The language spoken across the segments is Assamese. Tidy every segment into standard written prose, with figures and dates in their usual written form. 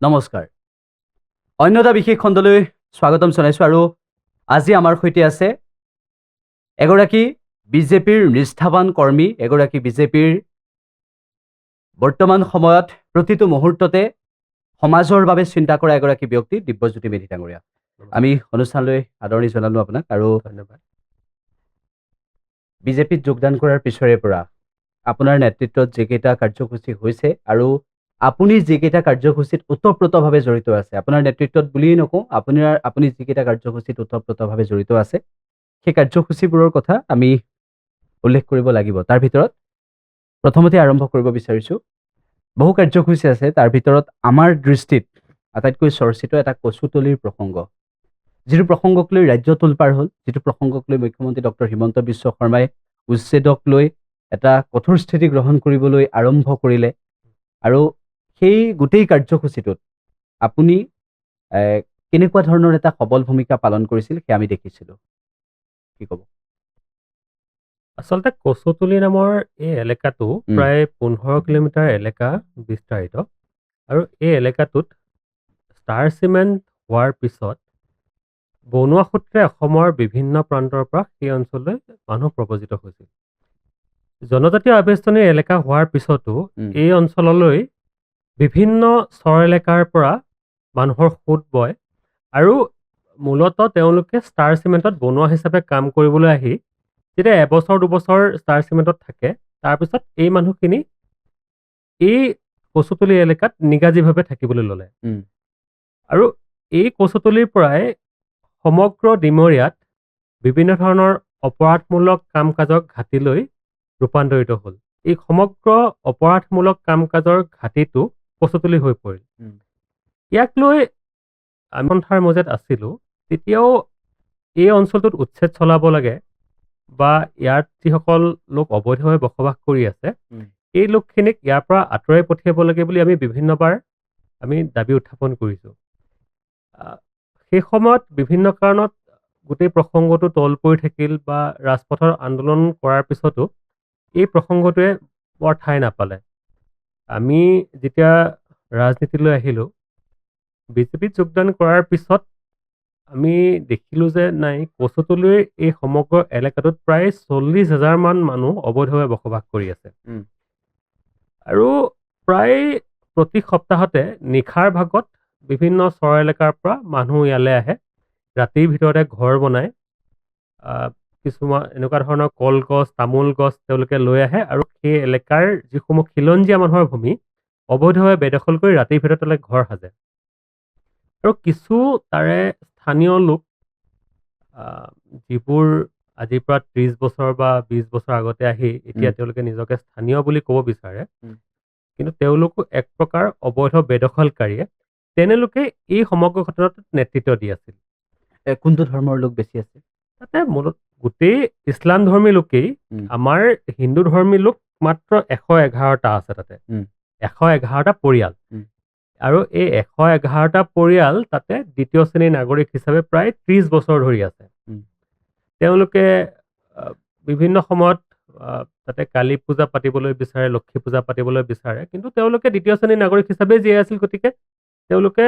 নমস্কাৰ। অন্য এটা বিশেষ খণ্ডলৈ স্বাগতম জনাইছোঁ আৰু আজি আমাৰ সৈতে আছে এগৰাকী বিজেপিৰ নিষ্ঠাৱান কৰ্মী, এগৰাকী বিজেপিৰ বৰ্তমান সময়ত প্ৰতিটো মুহূৰ্ততে সমাজৰ বাবে চিন্তা কৰা এগৰাকী ব্যক্তি দিব্যজ্যোতি মেধি ডাঙৰীয়া। আমি অনুষ্ঠানলৈ আদৰণি জনালোঁ আপোনাক আৰু ধন্যবাদ। বিজেপিত যোগদান কৰাৰ পিছৰে পৰা আপোনাৰ নেতৃত্বত যিকেইটা কাৰ্যসূচী হৈছে আৰু আপুনি যিকেইটা কাৰ্যসূচীত ওতঃপ্ৰোতভাৱে জড়িত আছে, আপোনাৰ নেতৃত্বত বুলিয়েই নকওঁ, আপুনি যিকেইটা কাৰ্যসূচীত ওতঃপ্ৰোতভাৱে জড়িত আছে, সেই কাৰ্যসূচীবোৰৰ কথা আমি উল্লেখ কৰিব লাগিব। তাৰ ভিতৰত প্ৰথমতে আৰম্ভ কৰিব বিচাৰিছোঁ, বহু কাৰ্যসূচী আছে, তাৰ ভিতৰত আমাৰ দৃষ্টিত আটাইতকৈ চৰ্চিত এটা কচুতলিৰ প্ৰসংগ, যিটো প্ৰসংগক লৈ ৰাজ্য তোলপাৰ হ'ল, যিটো প্ৰসংগক লৈ মুখ্যমন্ত্ৰী ডক্টৰ হিমন্ত বিশ্ব শৰ্মাই উচ্ছেদক লৈ এটা কঠোৰ স্থিতি গ্ৰহণ কৰিবলৈ আৰম্ভ কৰিলে আৰু সেই গোটেই কাৰ্যসূচীটোত আপুনি কেনেকুৱা ধৰণৰ এটা সবল ভূমিকা পালন কৰিছিল সেয়া আমি দেখিছিলোঁ। কি ক'ব? আচলতে কচুতলি নামৰ এই এলেকাটো প্ৰায় 15 কিলোমিটাৰ এলেকা বিস্তাৰিত আৰু এই এলেকাটোত ষ্টাৰ চিমেণ্ট হোৱাৰ পিছত বনোৱা সূত্ৰে অসমৰ বিভিন্ন প্ৰান্তৰ পৰা সেই অঞ্চললৈ মানুহ প্ৰব্ৰজিত হৈছিল। জনজাতীয় আৱেষ্টনীৰ এলেকা হোৱাৰ পিছতো এই অঞ্চললৈ বিভিন্ন চৰ এলেকাৰ পৰা মানুহৰ সোঁত বয় আৰু মূলতঃ তেওঁলোকে ষ্টাৰ চিমেণ্টত বনোৱা হিচাপে কাম কৰিবলৈ আহি যেতিয়া এবছৰ দুবছৰ ষ্টাৰ চিমেণ্টত থাকে, তাৰপিছত এই মানুহখিনি এই কচুতলি এলেকাত নিগাজীভাৱে থাকিবলৈ ল'লে আৰু এই কচুতলিৰ পৰাই সমগ্ৰ ডিমৰীয়াত বিভিন্ন ধৰণৰ অপৰাধমূলক কাম কাজৰ ঘাটিলৈ ৰূপান্তৰিত হ'ল। এই সমগ্ৰ অপৰাধমূলক কাম কাজৰ ঘাটিটো কচুতলি হৈ পৰিল। ইয়াক লৈ আমি সন্থাৰ মাজত আছিলোঁ, তেতিয়াও এই অঞ্চলটোত উচ্ছেদ চলাব লাগে বা ইয়াত যিসকল লোক অবৈধভাৱে বসবাস কৰি আছে, এই লোকখিনিক ইয়াৰ পৰা আঁতৰাই পঠিয়াব লাগে বুলি আমি বিভিন্নবাৰ দাবী উত্থাপন কৰিছোঁ। সেই সময়ত বিভিন্ন কাৰণত গোটেই প্ৰসংগটো তল পৰি থাকিল বা ৰাজপথৰ আন্দোলন কৰাৰ পিছতো এই প্ৰসংগটোৱে বৰ ঠাই নাপালে। আমি যেতিয়া ৰাজনীতিলৈ আহিলোঁ, বিজেপিত যোগদান কৰাৰ পিছত আমি দেখিলোঁ যে নাই, কচুতলিৰ এই সমগ্ৰ এলেকাটোত প্ৰায় 40,000 মান মানুহ অবৈধভাৱে বসবাস কৰি আছে আৰু প্ৰায় প্ৰতি সপ্তাহতে নিশাৰ ভাগত বিভিন্ন চৰ এলেকাৰ পৰা মানুহ ইয়ালৈ আহে, ৰাতিৰ ভিতৰতে ঘৰ বনায়, কিছুমান এনেকুৱা ধৰণৰ কলগছ, তামোল গছ তেওঁলোকে লৈ আহে আৰু সেই এলেকাৰ যিসমূহ খিলঞ্জীয়া মানুহৰ ভূমি অবৈধভাৱে বেদখল কৰি ৰাতিৰ ভিতৰত তেওঁলোকে ঘৰ সাজে আৰু কিছু তাৰে স্থানীয় লোক যিবোৰ আজিৰ পৰা 30 বছৰ বা 20 বছৰ আগতে আহি এতিয়া তেওঁলোকে নিজকে স্থানীয় বুলি ক'ব বিচাৰে, কিন্তু তেওঁলোকো এক প্ৰকাৰ অবৈধ বেদখলকাৰীয়ে, তেওঁলোকে এই সমগ্ৰ ঘটনাটোত নেতৃত্ব দি আছিল। কোনটো ধৰ্মৰ লোক বেছি আছে তাতে? মূলত গোটেই ইছলাম ধৰ্মী লোকেই, আমাৰ হিন্দু ধৰ্মী লোক মাত্ৰ 111টা আছে তাতে, 111টা পৰিয়াল আৰু এই 111টা পৰিয়াল তাতে দ্বিতীয় শ্ৰেণীৰ নাগৰিক হিচাপে প্ৰায় 30 বছৰ ধৰি আছে। তেওঁলোকে বিভিন্ন সময়ত তাতে কালী পূজা পাতিবলৈ বিচাৰে, লক্ষ্মী পূজা পাতিবলৈ বিচাৰে, কিন্তু তেওঁলোকে দ্বিতীয় শ্ৰেণীৰ নাগৰিক হিচাপে জীয়াই আছিল, গতিকে তেওঁলোকে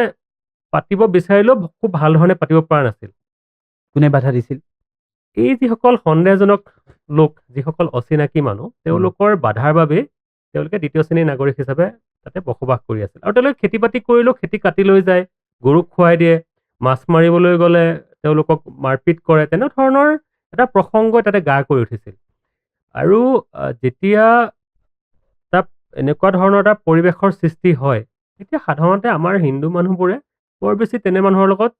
পাতিব বিচাৰিলেও খুব ভাল ধৰণে পাতিব পৰা নাছিল। কোনে বাধা দিছিল? এই যিসকল সন্দেহজনক লোক, যিসকল অচিনাকি মানুহ, তেওঁলোকৰ বাধাৰ বাবে তেওঁলোকে দ্বিতীয় শ্ৰেণীৰ নাগৰিক হিচাপে তাতে বসবাস কৰি আছিল আৰু তেওঁলোকে খেতি বাতি কৰিলেও খেতি কাটি লৈ যায়, গৰুক খুৱাই দিয়ে, মাছ মাৰিবলৈ গ'লে তেওঁলোকক মাৰপিট কৰে, তেনেধৰণৰ এটা প্ৰসংগ তাতে গা কৰি উঠিছিল। আৰু যেতিয়া তাত এনেকুৱা ধৰণৰ এটা পৰিৱেশৰ সৃষ্টি হয়, তেতিয়া সাধাৰণতে আমাৰ হিন্দু মানুহবোৰে বৰ বেছি তেনে মানুহৰ লগত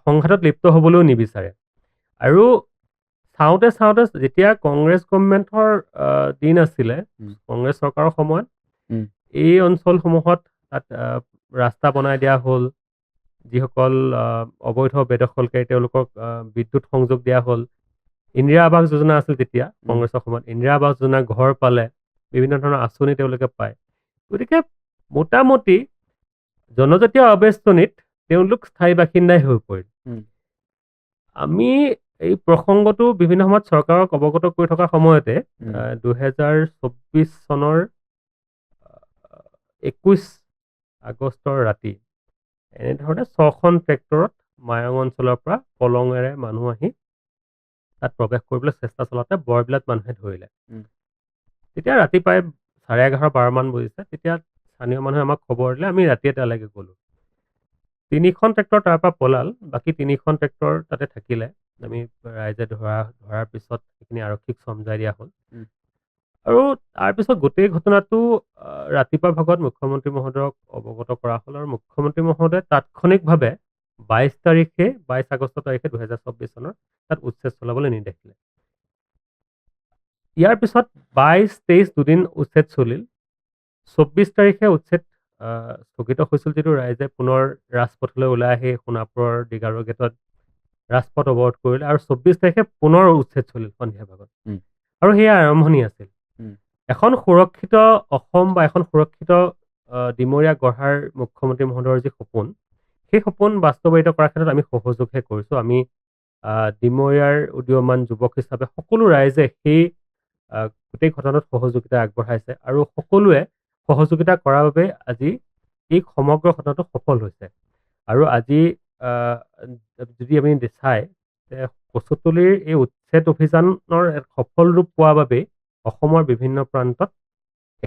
সংঘাতত লিপ্ত হ'বলৈও নিবিচাৰে আৰু চাওঁতে চাওঁতে যেতিয়া কংগ্ৰেছ গভৰ্ণমেণ্টৰ দিন আছিলে, কংগ্ৰেছ চৰকাৰৰ সময়ত এই অঞ্চলসমূহত তাত ৰাস্তা বনাই দিয়া হ'ল, যিসকল অবৈধ বেদখলকাৰী তেওঁলোকক বিদ্যুৎ সংযোগ দিয়া হ'ল, ইন্দিৰা আৱাস যোজনা আছিল তেতিয়া কংগ্ৰেছৰ সময়ত, ইন্দিৰা আৱাস যোজনা ঘৰ পালে, বিভিন্ন ধৰণৰ আঁচনি তেওঁলোকে পায়, গতিকে মোটামুটি জনজাতীয় আৱেষ্টনীত তেওঁলোক স্থায়ী বাসিন্দাই হৈ পৰিল। আমি এই প্ৰসংগটো বিভিন্ন সময়ত চৰকাৰক অৱগত কৰি থকাৰ সময়তে 2024 চনৰ 21 আগষ্টৰ ৰাতি এনেধৰণে 6খন ট্ৰেক্টৰত মায়ং অঞ্চলৰ পৰা পলঙেৰে মানুহ আহি তাত প্ৰৱেশ কৰিবলৈ চেষ্টা চলাওঁতে বৰবিলাত মানুহে ধৰিলে। উম। তেতিয়া ৰাতি প্ৰায় 11:30-12 মান বজিছে। তেতিয়া স্থানীয় মানুহে আমাক খবৰ দিলে, আমি ৰাতিয়ে তালৈকে গ'লোঁ। 3খন ট্ৰেক্টৰ তাৰ পৰা পলাল, বাকী 3খন ট্ৰেক্টৰ তাতে থাকিলে। আমি ৰাইজে ধৰাৰ পিছত সেইখিনি আৰক্ষীক চমজাই দিয়া হ'ল। উম। আৰু তাৰপিছত গোটেই ঘটনাটো ৰাতিপুৱা ভাগত মুখ্যমন্ত্ৰী মহোদয়ক অৱগত কৰা হ'ল আৰু মুখ্যমন্ত্ৰী মহোদয়ে তাৎক্ষণিকভাৱে 22 আগষ্ট তাৰিখে 2024 চনৰ তাত উচ্ছেদ চলাবলৈ নিৰ্দেশ দিলে। ইয়াৰ পিছত 22-23 দুদিন উচ্ছেদ চলিল। 24 তাৰিখে উচ্ছেদ স্থগিত হৈছিল, যিটো ৰাইজে পুনৰ ৰাজপথলৈ ওলাই আহি সোণাপুৰৰ দিগাৰু গেটত ৰাজপথ অৱৰোধ কৰিলে আৰু 24 তাৰিখে পুনৰ উচ্ছেদ চলিল সন্ধিয়া ভাগত। উম। আৰু সেয়া আৰম্ভণি আছিল। উম। এখন সুৰক্ষিত অসম বা এখন সুৰক্ষিত ডিমৰীয়া গঢ়াৰ মুখ্যমন্ত্ৰী মহোদয়ৰ যি সপোন, সেই সপোন বাস্তৱায়িত কৰাৰ ক্ষেত্ৰত আমি সহযোগহে কৰিছোঁ। আমি ডিমৰীয়াৰ উদীয়মান যুৱক হিচাপে সকলো ৰাইজে সেই গোটেই ঘটনাত সহযোগিতা আগবঢ়াইছে আৰু সকলোৱে সহযোগিতা কৰাৰ বাবে আজি এই সমগ্ৰ ঘটনাটো সফল হৈছে। আৰু আজি যদি আমি চাই যে কচুতলিৰ এই উচ্ছেদ অভিযানৰ এক সফল ৰূপ পোৱাৰ বাবেই অসমৰ বিভিন্ন প্ৰান্তত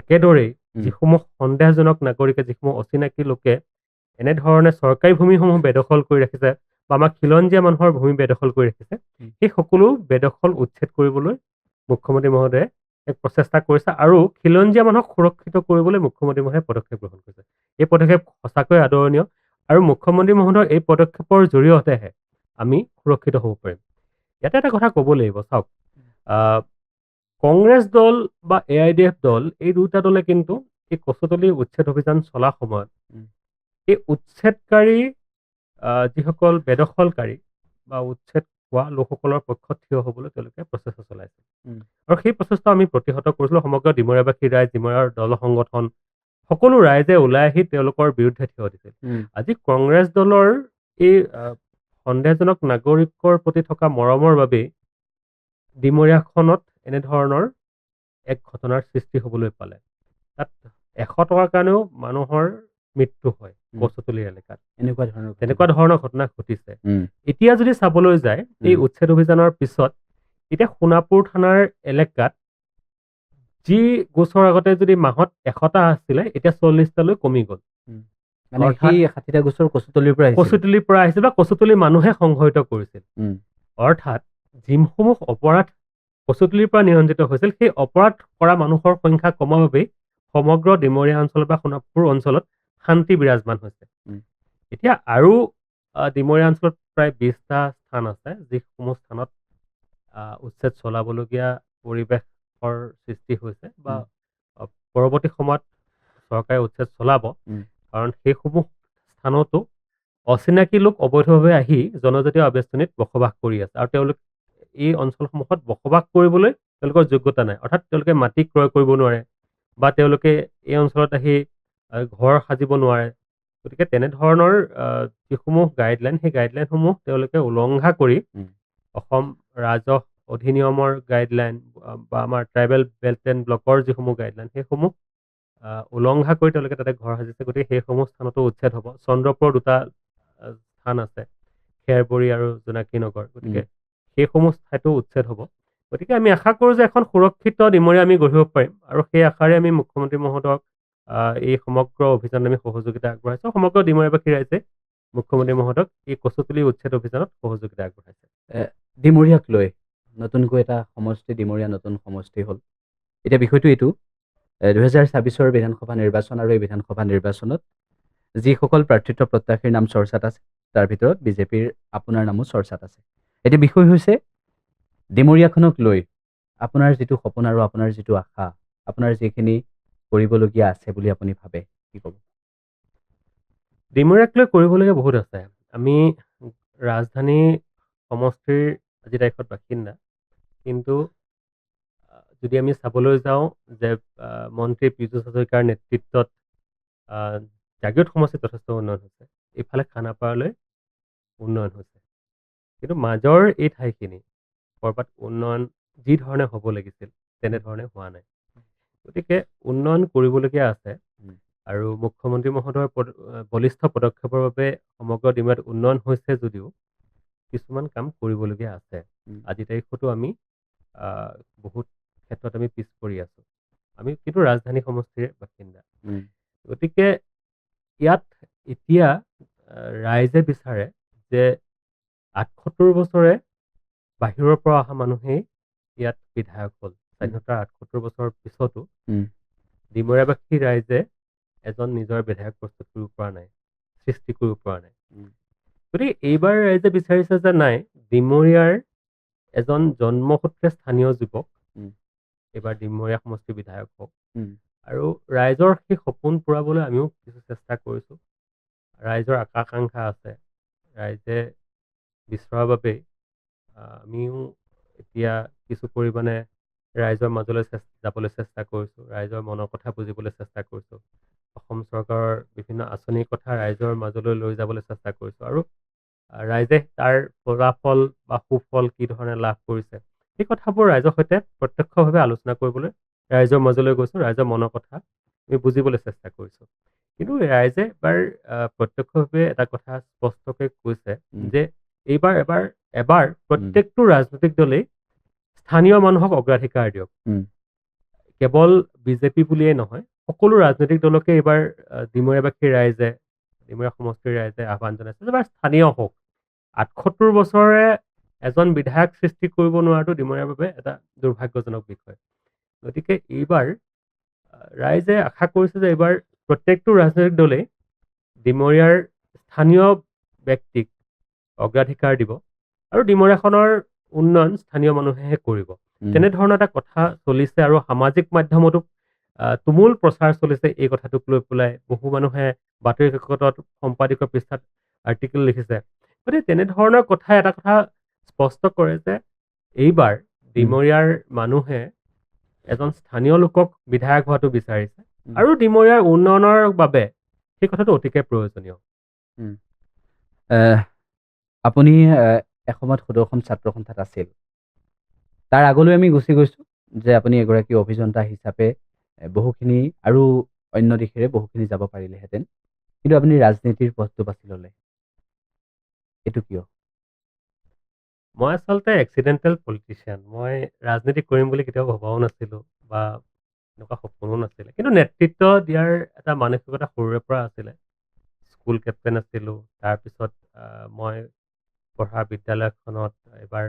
একেদৰেই যিসমূহ সন্দেহজনক নাগৰিকে, যিসমূহ অচিনাকি লোকে এনেধৰণে চৰকাৰী ভূমিসমূহ বেদখল কৰি ৰাখিছে বা আমাক খিলঞ্জীয়া মানুহৰ ভূমি বেদখল কৰি ৰাখিছে, সেই সকলো বেদখল উচ্ছেদ কৰিবলৈ মুখ্যমন্ত্ৰী মহোদয়ে এক প্ৰচেষ্টা কৰিছে আৰু খিলঞ্জীয়া মানুহক সুৰক্ষিত কৰিবলৈ মুখ্যমন্ত্ৰী মহোদয়ে পদক্ষেপ গ্ৰহণ কৰিছে। এই পদক্ষেপ সঁচাকৈ আদৰণীয় আৰু মুখ্যমন্ত্ৰী মহোদয়ৰ এই পদক্ষেপৰ জৰিয়তেহে আমি সুৰক্ষিত হ'ব পাৰিম। ইয়াতে এটা কথা ক'ব লাগিব, চাওক, কংগ্ৰেছ দল বা AIDF দল, এই দুটা দলে কিন্তু এই কচুতলি উচ্ছেদ অভিযান চলা সময়ত এই উচ্ছেদকাৰী যিসকল বেদখলকাৰী বা উচ্ছেদ হোৱা লোকসকলৰ পক্ষত থিয় হ'বলৈ তেওঁলোকে প্ৰচেষ্টা চলাইছে। আৰু সেই প্ৰচেষ্টা আমি প্ৰতিহত কৰিছিলোঁ। সমগ্ৰ ডিমৰীয়াবাসী ৰাইজ, ডিমৰীয়াৰ দল সংগঠন, সকলো ৰাইজে ওলাই আহি তেওঁলোকৰ বিৰুদ্ধে থিয় দিছিল। আজি কংগ্ৰেছ দলৰ এই সন্দেহজনক নাগৰিকৰ প্ৰতি থকা মৰমৰ বাবেই ডিমৰীয়াখনত এনেধৰণৰ এক ঘটনাৰ সৃষ্টি হ'বলৈ পালে। তাত 100 টকাৰ কাৰণেও মানুহৰ মৃত্যু হয় কচুতলি এলেকাত। তেনেকুৱা ধৰণৰ ঘটনা ঘটিছে। এতিয়া যদি চাবলৈ যায় এই উচ্ছেদ অভিযানৰ পিছত এতিয়া সোণাপুৰ থানাৰ এলেকাত যি গোচৰ আগতে যদি মাহত 100টা আছিলে, এতিয়া 40টালৈ কমি গ'ল। মানে সেই 60টা গোচৰ কচুতলিৰ পৰা আহিছিল বা কচুতলিৰ মানুহে সংঘটিত কৰিছিল। অৰ্থাৎ যিসমূহ অপৰাধ কচুতলিৰ পৰা নিয়ন্ত্ৰিত হৈছিল, সেই অপৰাধ কৰা মানুহৰ সংখ্যা কমাৰ বাবেই সমগ্ৰ ডিমৰীয়া অঞ্চল বা সোণাপুৰ অঞ্চলত শান্তি বিৰাজমান হৈছে। এতিয়া আৰু ডিমৰীয়া অঞ্চলত প্ৰায় 20টা স্থান আছে, যিসমূহ স্থানত উচ্ছেদ চলাবলগীয়া পৰিৱেশৰ সৃষ্টি হৈছে বা পৰৱৰ্তী সময়ত চৰকাৰে উচ্ছেদ চলাব। কাৰণ সেইসমূহ স্থানতো অচিনাকি লোক অবৈধভাৱে আহি জনজাতীয় আৱেষ্টনীত বসবাস কৰি আছে আৰু তেওঁলোক এই অঞ্চলসমূহত বসবাস কৰিবলৈ তেওঁলোকৰ যোগ্যতা নাই। অৰ্থাৎ তেওঁলোকে মাটি ক্ৰয় কৰিব নোৱাৰে বা তেওঁলোকে এই অঞ্চলত আহি ঘৰ সাজিব নোৱাৰে। গতিকে তেনেধৰণৰ যিসমূহ গাইডলাইন, সেই গাইডলাইনসমূহ তেওঁলোকে উলংঘা কৰি অসম ৰাজহ অধিনিয়মৰ গাইডলাইন বা আমাৰ ট্ৰাইবেল বেল্ট এণ্ড ব্লকৰ যিসমূহ গাইডলাইন, সেইসমূহ উলংঘা কৰি তেওঁলোকে তাতে ঘৰ সাজিছে। গতিকে সেইসমূহ স্থানতো উচ্ছেদ হ'ব। চন্দ্ৰপুৰৰ 2টা স্থান আছে, খেৰবৰী আৰু জোনাকী নগৰ। গতিকে সেইসমূহ ঠাইতো উচ্ছেদ হ'ব। গতিকে আমি আশা কৰোঁ যে এখন সুৰক্ষিত ডিমৰীয়া আমি গঢ়িব পাৰিম আৰু সেই আশাৰে আমি মুখ্যমন্ত্ৰী মহোদয়ক এই সমগ্ৰ অভিযানত আমি সহযোগিতা আগবঢ়াইছোঁ। সমগ্ৰ ডিমৰীয়াবাসী ৰাইজে মুখ্যমন্ত্ৰী মহোদয়ক এই কচুতলি উচ্ছেদ অভিযানত সহযোগিতা আগবঢ়াইছে। ডিমৰীয়াক লৈ নতুনকৈ এটা সমষ্টি, ডিমৰীয়া নতুন সমষ্টি হ'ল। এতিয়া বিষয়টো এইটো, 2024 বিধানসভা নিৰ্বাচন আৰু এই বিধানসভা নিৰ্বাচনত যিসকল প্ৰাৰ্থিত্ব প্ৰত্যাশীৰ নাম চৰ্চাত আছে, তাৰ ভিতৰত বিজেপিৰ আপোনাৰ নামো চৰ্চাত আছে। এতিয়া বিষয় হৈছে ডিমৰীয়াখনক লৈ আপোনাৰ যিটো সপোন আৰু আপোনাৰ যিটো আশা, আপোনাৰ যিখিনি কৰিবলগীয়া আছে বুলি আপুনি ভাবে, কি ক'ব? ডিমৰীয়াক লৈ কৰিবলগীয়া বহুত আছে। আমি ৰাজধানী সমষ্টিৰ আজি তাৰিখত বাসিন্দা, কিন্তু যদি আমি চাবলৈ যাওঁ যে মন্ত্ৰী পীযুষ হাজৰিকাৰ নেতৃত্বত জাগীৰোড সমষ্টিত যথেষ্ট উন্নয়ন হৈছে, এইফালে খানাপাৰালৈ উন্নয়ন হৈছে, কিন্তু মাজৰ এই ঠাইখিনি ক'ৰবাত উন্নয়ন যি ধৰণে হ'ব লাগিছিল তেনেধৰণে হোৱা নাই। গতিকে উন্নয়ন কৰিবলগীয়া আছে। আৰু মুখ্যমন্ত্ৰী মহোদয়ৰ বলিষ্ঠ পদক্ষেপৰ বাবে সমগ্ৰ ডিমৌত উন্নয়ন হৈছে যদিও কিছুমান কাম কৰিবলগীয়া আছে। উম, আজি তাৰিখতো আমি বহুত ক্ষেত্ৰত আমি পিছ পৰি আছোঁ। আমি কিন্তু ৰাজধানী সমষ্টিৰ বাসিন্দা। উম, গতিকে ইয়াত এতিয়া ৰাইজে বিচাৰে যে ৭৮ বছৰে বাহিৰৰ পৰা অহা মানুহেই ইয়াত বিধায়ক হ'ল। স্বাধীনতাৰ ৭৮ বছৰৰ পিছতো উম, ডিমৰীয়াবাসী ৰাইজে এজন নিজৰ বিধায়ক প্ৰস্তুত কৰিব পৰা নাই, সৃষ্টি কৰিব পৰা নাই। উম, গতিকে এইবাৰ ৰাইজে বিচাৰিছে যে নাই, ডিমৰীয়াৰ এজন জন্মসূত্ৰে স্থানীয় যুৱক উম, এইবাৰ ডিমৰীয়া সমষ্টিৰ বিধায়ক হওক। উম, আৰু ৰাইজৰ সেই সপোন পূৰাবলৈ আমিও কিছু চেষ্টা কৰিছোঁ। ৰাইজৰ আকাংক্ষা আছে, ৰাইজে বিচৰাৰ বাবেই আমিও এতিয়া কিছু পৰিমাণে ৰাইজৰ মাজলৈ যাবলৈ চেষ্টা কৰিছোঁ, ৰাইজৰ মনৰ কথা বুজিবলৈ চেষ্টা কৰিছোঁ। অসম চৰকাৰৰ বিভিন্ন আঁচনিৰ কথা ৰাইজৰ মাজলৈ লৈ যাবলৈ চেষ্টা কৰিছোঁ। আৰু ৰাইজে তাৰ ফলাফল বা সুফল কি ধৰণে লাভ কৰিছে সেই কথাবোৰ ৰাইজৰ সৈতে প্ৰত্যক্ষভাৱে আলোচনা কৰিবলৈ ৰাইজৰ মাজলৈ গৈছোঁ, ৰাইজৰ মনৰ কথা আমি বুজিবলৈ চেষ্টা কৰিছোঁ। কিন্তু ৰাইজে এবাৰ প্ৰত্যক্ষভাৱে এটা কথা স্পষ্টকৈ কৈছে উম, যে এবাৰ প্ৰত্যেকটো ৰাজনৈতিক দলেই স্থানীয় মানুহক অগ্ৰাধিকাৰ দিয়ক। উম, কেৱল বিজেপি বুলিয়েই নহয়, সকলো ৰাজনৈতিক দলকে এইবাৰ ডিমৰীয়াবাসীৰ ৰাইজে, ডিমৰীয়া সমষ্টিৰ ৰাইজে আহ্বান জনাইছে যে এবাৰ স্থানীয় হওক। ৭৮ বছৰে এজন বিধায়ক সৃষ্টি কৰিব নোৱাৰাটো ডিমৰীয়াৰ বাবে এটা দুৰ্ভাগ্যজনক বিষয়। গতিকে এইবাৰ ৰাইজে আশা কৰিছে যে এইবাৰ প্ৰত্যেকটো ৰাজনৈতিক দলেই ডিমৰীয়াৰ স্থানীয় ব্যক্তিক অগ্ৰাধিকাৰ দিব আৰু ডিমৰীয়াখনৰ উন্নয়ন স্থানীয় মানুহেহে কৰিব। উম, তেনেধৰণৰ এটা কথা চলিছে আৰু সামাজিক মাধ্যমতো তুমুল প্ৰচাৰ চলিছে এই কথাটোক লৈ পেলাই। বহু মানুহে বাতৰি কাকতত সম্পাদকীয় পৃষ্ঠাত আৰ্টিকেল লিখিছে। গতিকে তেনেধৰণৰ কথাই এটা কথা স্পষ্ট কৰে যে এইবাৰ ডিমৰীয়াৰ মানুহে এজন স্থানীয় লোকক বিধায়ক হোৱাটো বিচাৰিছে উম, আৰু ডিমৰীয়াৰ উন্নয়নৰ বাবে সেই কথাটো অতিকে প্ৰয়োজনীয়। উম। আহ, আপুনি এসময়ত সদৌ অসম ছাত্ৰ সন্থাত আছিল। তাৰ আগলৈ আমি গুচি গৈছোঁ যে আপুনি এগৰাকী অভিযন্তা হিচাপে বহুখিনি আৰু অন্য দিশেৰে বহুখিনি যাব পাৰিলেহেঁতেন, কিন্তু আপুনি ৰাজনীতিৰ পথটো বাছি ল'লে। এইটো কিয়? মই আচলতে এক্সিডেণ্টেল পলিটিচিয়ান। মই ৰাজনীতি কৰিম বুলি কেতিয়াও ভবাও নাছিলোঁ বা এনেকুৱা সপোনো নাছিলে। কিন্তু নেতৃত্ব দিয়াৰ এটা মানসিকতা সৰুৰে পৰা আছিলে। স্কুল কেপ্টেইন আছিলোঁ। তাৰপিছত মই পঢ়া বিদ্যালয়খনত এইবাৰ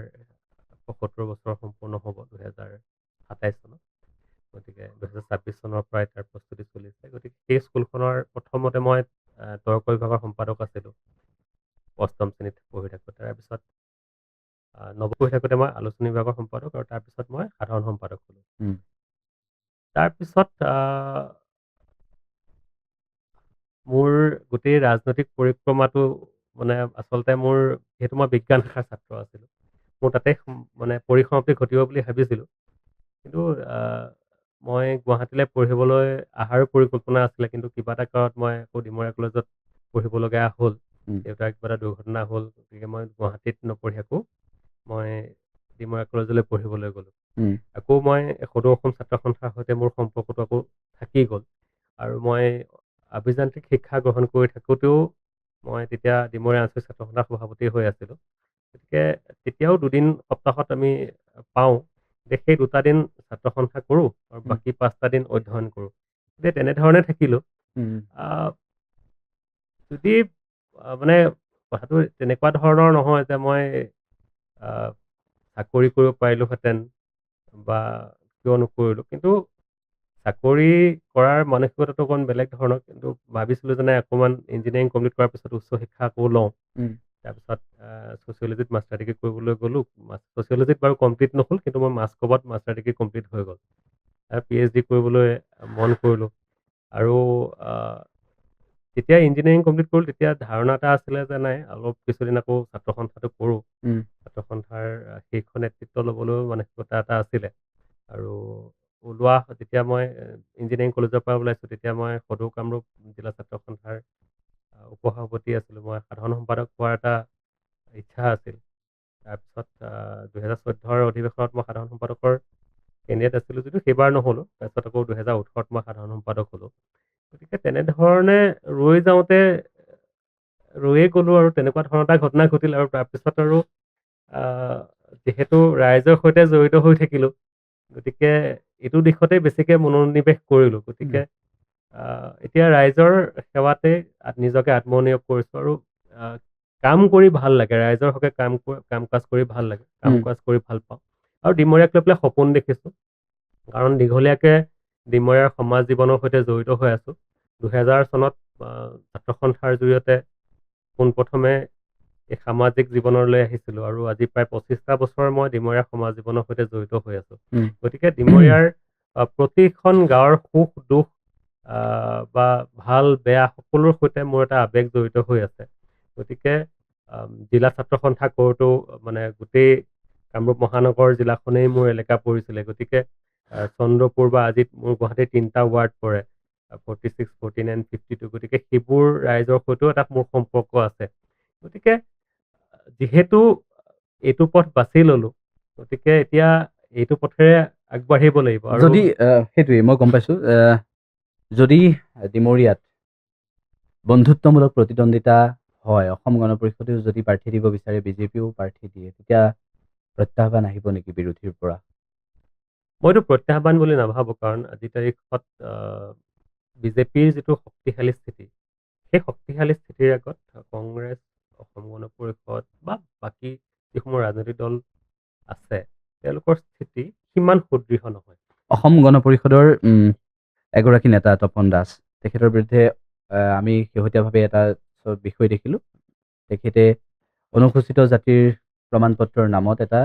৭৫ বছৰ সম্পূৰ্ণ হ'ব ২০২৭ চনত। গতিকে ২০২৬ চনৰ পৰাই তাৰ প্ৰস্তুতি চলিছে। গতিকে সেই স্কুলখনৰ প্ৰথমতে মই তৰ্ক বিভাগৰ সম্পাদক আছিলোঁ ৮ম শ্ৰেণীত পঢ়ি থাকোঁতে। তাৰপিছত ৯ম পঢ়ি থাকোঁতে মই আলোচনী বিভাগৰ সম্পাদক আৰু তাৰপিছত মই সাধাৰণ সম্পাদক হ'লোঁ। উম, তাৰপিছত মোৰ গোটেই ৰাজনৈতিক পৰিক্ৰমাটো মানে আচলতে মোৰ, যিহেতু মই বিজ্ঞান শাখাৰ ছাত্ৰ আছিলোঁ, মোৰ তাতে মানে পৰিসমাপ্তি ঘটিব বুলি ভাবিছিলোঁ। কিন্তু মই গুৱাহাটীলৈ পঢ়িবলৈ অহাৰো পৰিকল্পনা আছিলে, কিন্তু কিবা এটা কাৰণত মই আকৌ ডিমৰীয়া কলেজত পঢ়িবলগীয়া হ'ল। উম, দেউতাৰ কিবা এটা দুৰ্ঘটনা হ'ল, গতিকে মই গুৱাহাটীত নপঢ়ি আকৌ মই ডিমৰীয়া কলেজলৈ পঢ়িবলৈ গ'লোঁ। উম, আকৌ মই সদৌ অসম ছাত্ৰ সন্থাৰ সৈতে মোৰ সম্পৰ্কটো আকৌ থাকি গ'ল। আৰু মই আভিযান্ত্ৰিক শিক্ষা গ্ৰহণ কৰি থাকোঁতেও মই তেতিয়া ডিমৰীয়া আঞ্চলিক ছাত্ৰ সন্থাৰ সভাপতি হৈ আছিলোঁ। গতিকে তেতিয়াও দুদিন সপ্তাহত আমি পাওঁ যে সেই ২টা দিন ছাত্ৰ সন্থা কৰোঁ আৰু উম, বাকী ৫টা দিন অধ্যয়ন কৰোঁ। গতিকে তেনেধৰণে থাকিলোঁ। উম, আহ, যদি মানে কথাটো তেনেকুৱা ধৰণৰ নহয় যে মই চাকৰি কৰিব পাৰিলোহেঁতেন বা কিয় নকৰিলোঁ, কিন্তু চাকৰি কৰাৰ মানসিকতাটো অকণমান বেলেগ ধৰণৰ। কিন্তু ভাবিছিলোঁ যে নাই, অকণমান ইঞ্জিনিয়াৰিং কমপ্লিট কৰাৰ পিছত উচ্চ শিক্ষা আকৌ লওঁ। উম, তাৰপিছত ছ'চিয়লজিত মাষ্টাৰ ডিগ্ৰী কৰিবলৈ গ'লোঁ। ছ'চিয়লজিত বাৰু কমপ্লিট নহ'ল, কিন্তু মই মাছকবত মাষ্টাৰ ডিগ্ৰী কমপ্লিট হৈ গ'ল। তাৰ PhD কৰিবলৈ মন কৰিলোঁ। আৰু যেতিয়া ইঞ্জিনিয়াৰিং কমপ্লিট কৰিলোঁ তেতিয়া ধাৰণা এটা আছিলে যে নাই, অলপ কিছুদিন আকৌ ছাত্ৰ সন্থাটো কৰোঁ। উম, ছাত্ৰ সন্থাৰ শীৰ্ষ নেতৃত্ব ল'বলৈও মানসিকতা এটা আছিলে। আৰু ওলোৱা যেতিয়া মই ইঞ্জিনিয়াৰিং কলেজৰ পৰা ওলাইছোঁ, তেতিয়া মই সদৌ কামৰূপ জিলা ছাত্ৰ সন্থাৰ উপসভাপতি আছিলোঁ। মই সাধাৰণ সম্পাদক হোৱাৰ এটা ইচ্ছা আছিল। তাৰপিছত ২০১৪ অধিৱেশনত মই সাধাৰণ সম্পাদকৰ কেণ্ডিডেট আছিলোঁ যদিও সেইবাৰ নহ'লোঁ। তাৰপিছত আকৌ ২০১৮ত মই সাধাৰণ সম্পাদক হ'লোঁ। গতিকে তেনেধৰণে ৰৈ যাওঁতে ৰৈয়ে গ'লো আৰু তেনেকুৱা ধৰণৰ এটা ঘটনা ঘটিল আৰু তাৰপিছত আৰু আহ, যিহেতু ৰাইজৰ সৈতে জড়িত হৈ থাকিলো, গতিকে এইটো দিশতে বেছিকে মনোনিৱেশ কৰিলো। গতিকে এতিয়া ৰাইজৰ সেৱাতে নিজকে আত্মনিয়োগ কৰিছো আৰু আহ, কাম কৰি ভাল লাগে, ৰাইজৰ হকে কাম কাজ কৰি ভাল লাগে, কাম উম, কাজ কৰি ভাল পাওঁ আৰু ডিমৰীয়াক লৈ পেলাই সপোন দেখিছো। কাৰণ দীঘলীয়াকে ডিমৰীয়াৰ সমাজ জীৱনৰ সৈতে জড়িত হৈ আছো। 2000 চনত ছাত্ৰ সন্থাৰ জৰিয়তে পোনপ্ৰথমে এই সামাজিক জীৱনলৈ আহিছিলো আৰু আজি প্ৰায় 25টা বছৰ মই ডিমৰীয়া সমাজ জীৱনৰ সৈতে জড়িত হৈ আছো। উম, গতিকে ডিমৰীয়াৰ প্ৰতিখন গাঁৱৰ সুখ দুখ বা ভাল বেয়া সকলোৰ সৈতে মোৰ এটা আৱেগ জড়িত হৈ আছে। গতিকে জিলা ছাত্ৰ সন্থা কৰোঁতো মানে গোটেই কামৰূপ মহানগৰ জিলাখনেই মোৰ এলেকা পৰিছিলে। গতিকে চন্দ্ৰপুৰ বা আজিত মোৰ গুৱাহাটীৰ 3টা ৱাৰ্ড পৰে, 46, 49, 52। গতিকে সেইবোৰ ৰাইজৰ সৈতেও এটা মোৰ সম্পৰ্ক আছে। গতিকে যিহেতু এইটো পথ বাছি ললো, গতিকে এতিয়া এইটো পথেৰে আগবাঢ়িব লাগিব আৰু যদি সেইটোৱে মই গম পাইছো, যদি ডিমৰীয়াত বন্ধুত্বমূলক প্ৰতিদ্বন্দ্বিতা হয়, অসম গণ পৰিষদেও যদি প্ৰাৰ্থী দিব বিচাৰে, বিজেপিও প্ৰাৰ্থী দিয়ে, তেতিয়া প্ৰত্যাহ্বান আহিব নেকি বিৰোধীৰ পৰা? মইতো প্ৰত্যাহ্বান বুলি নাভাবো, কাৰণ আজিৰ তাৰিখত বিজেপিৰ যিটো শক্তিশালী স্থিতি, সেই শক্তিশালী স্থিতিৰ আগত কংগ্ৰেছ, অসম গণ পৰিষদ বা বাকী যিসমূহ ৰাজনৈতিক দল আছে, তেওঁলোকৰ স্থিতি সিমান সুদৃঢ় নহয়। অসম গণ পৰিষদৰ এগৰাকী নেতা তপন দাস, তেখেতৰ বিৰুদ্ধে আমি শেহতীয়াভাৱে এটা বিষয় দেখিলোঁ। তেখেতে অনুসূচিত জাতিৰ প্ৰমাণপত্ৰৰ নামত এটা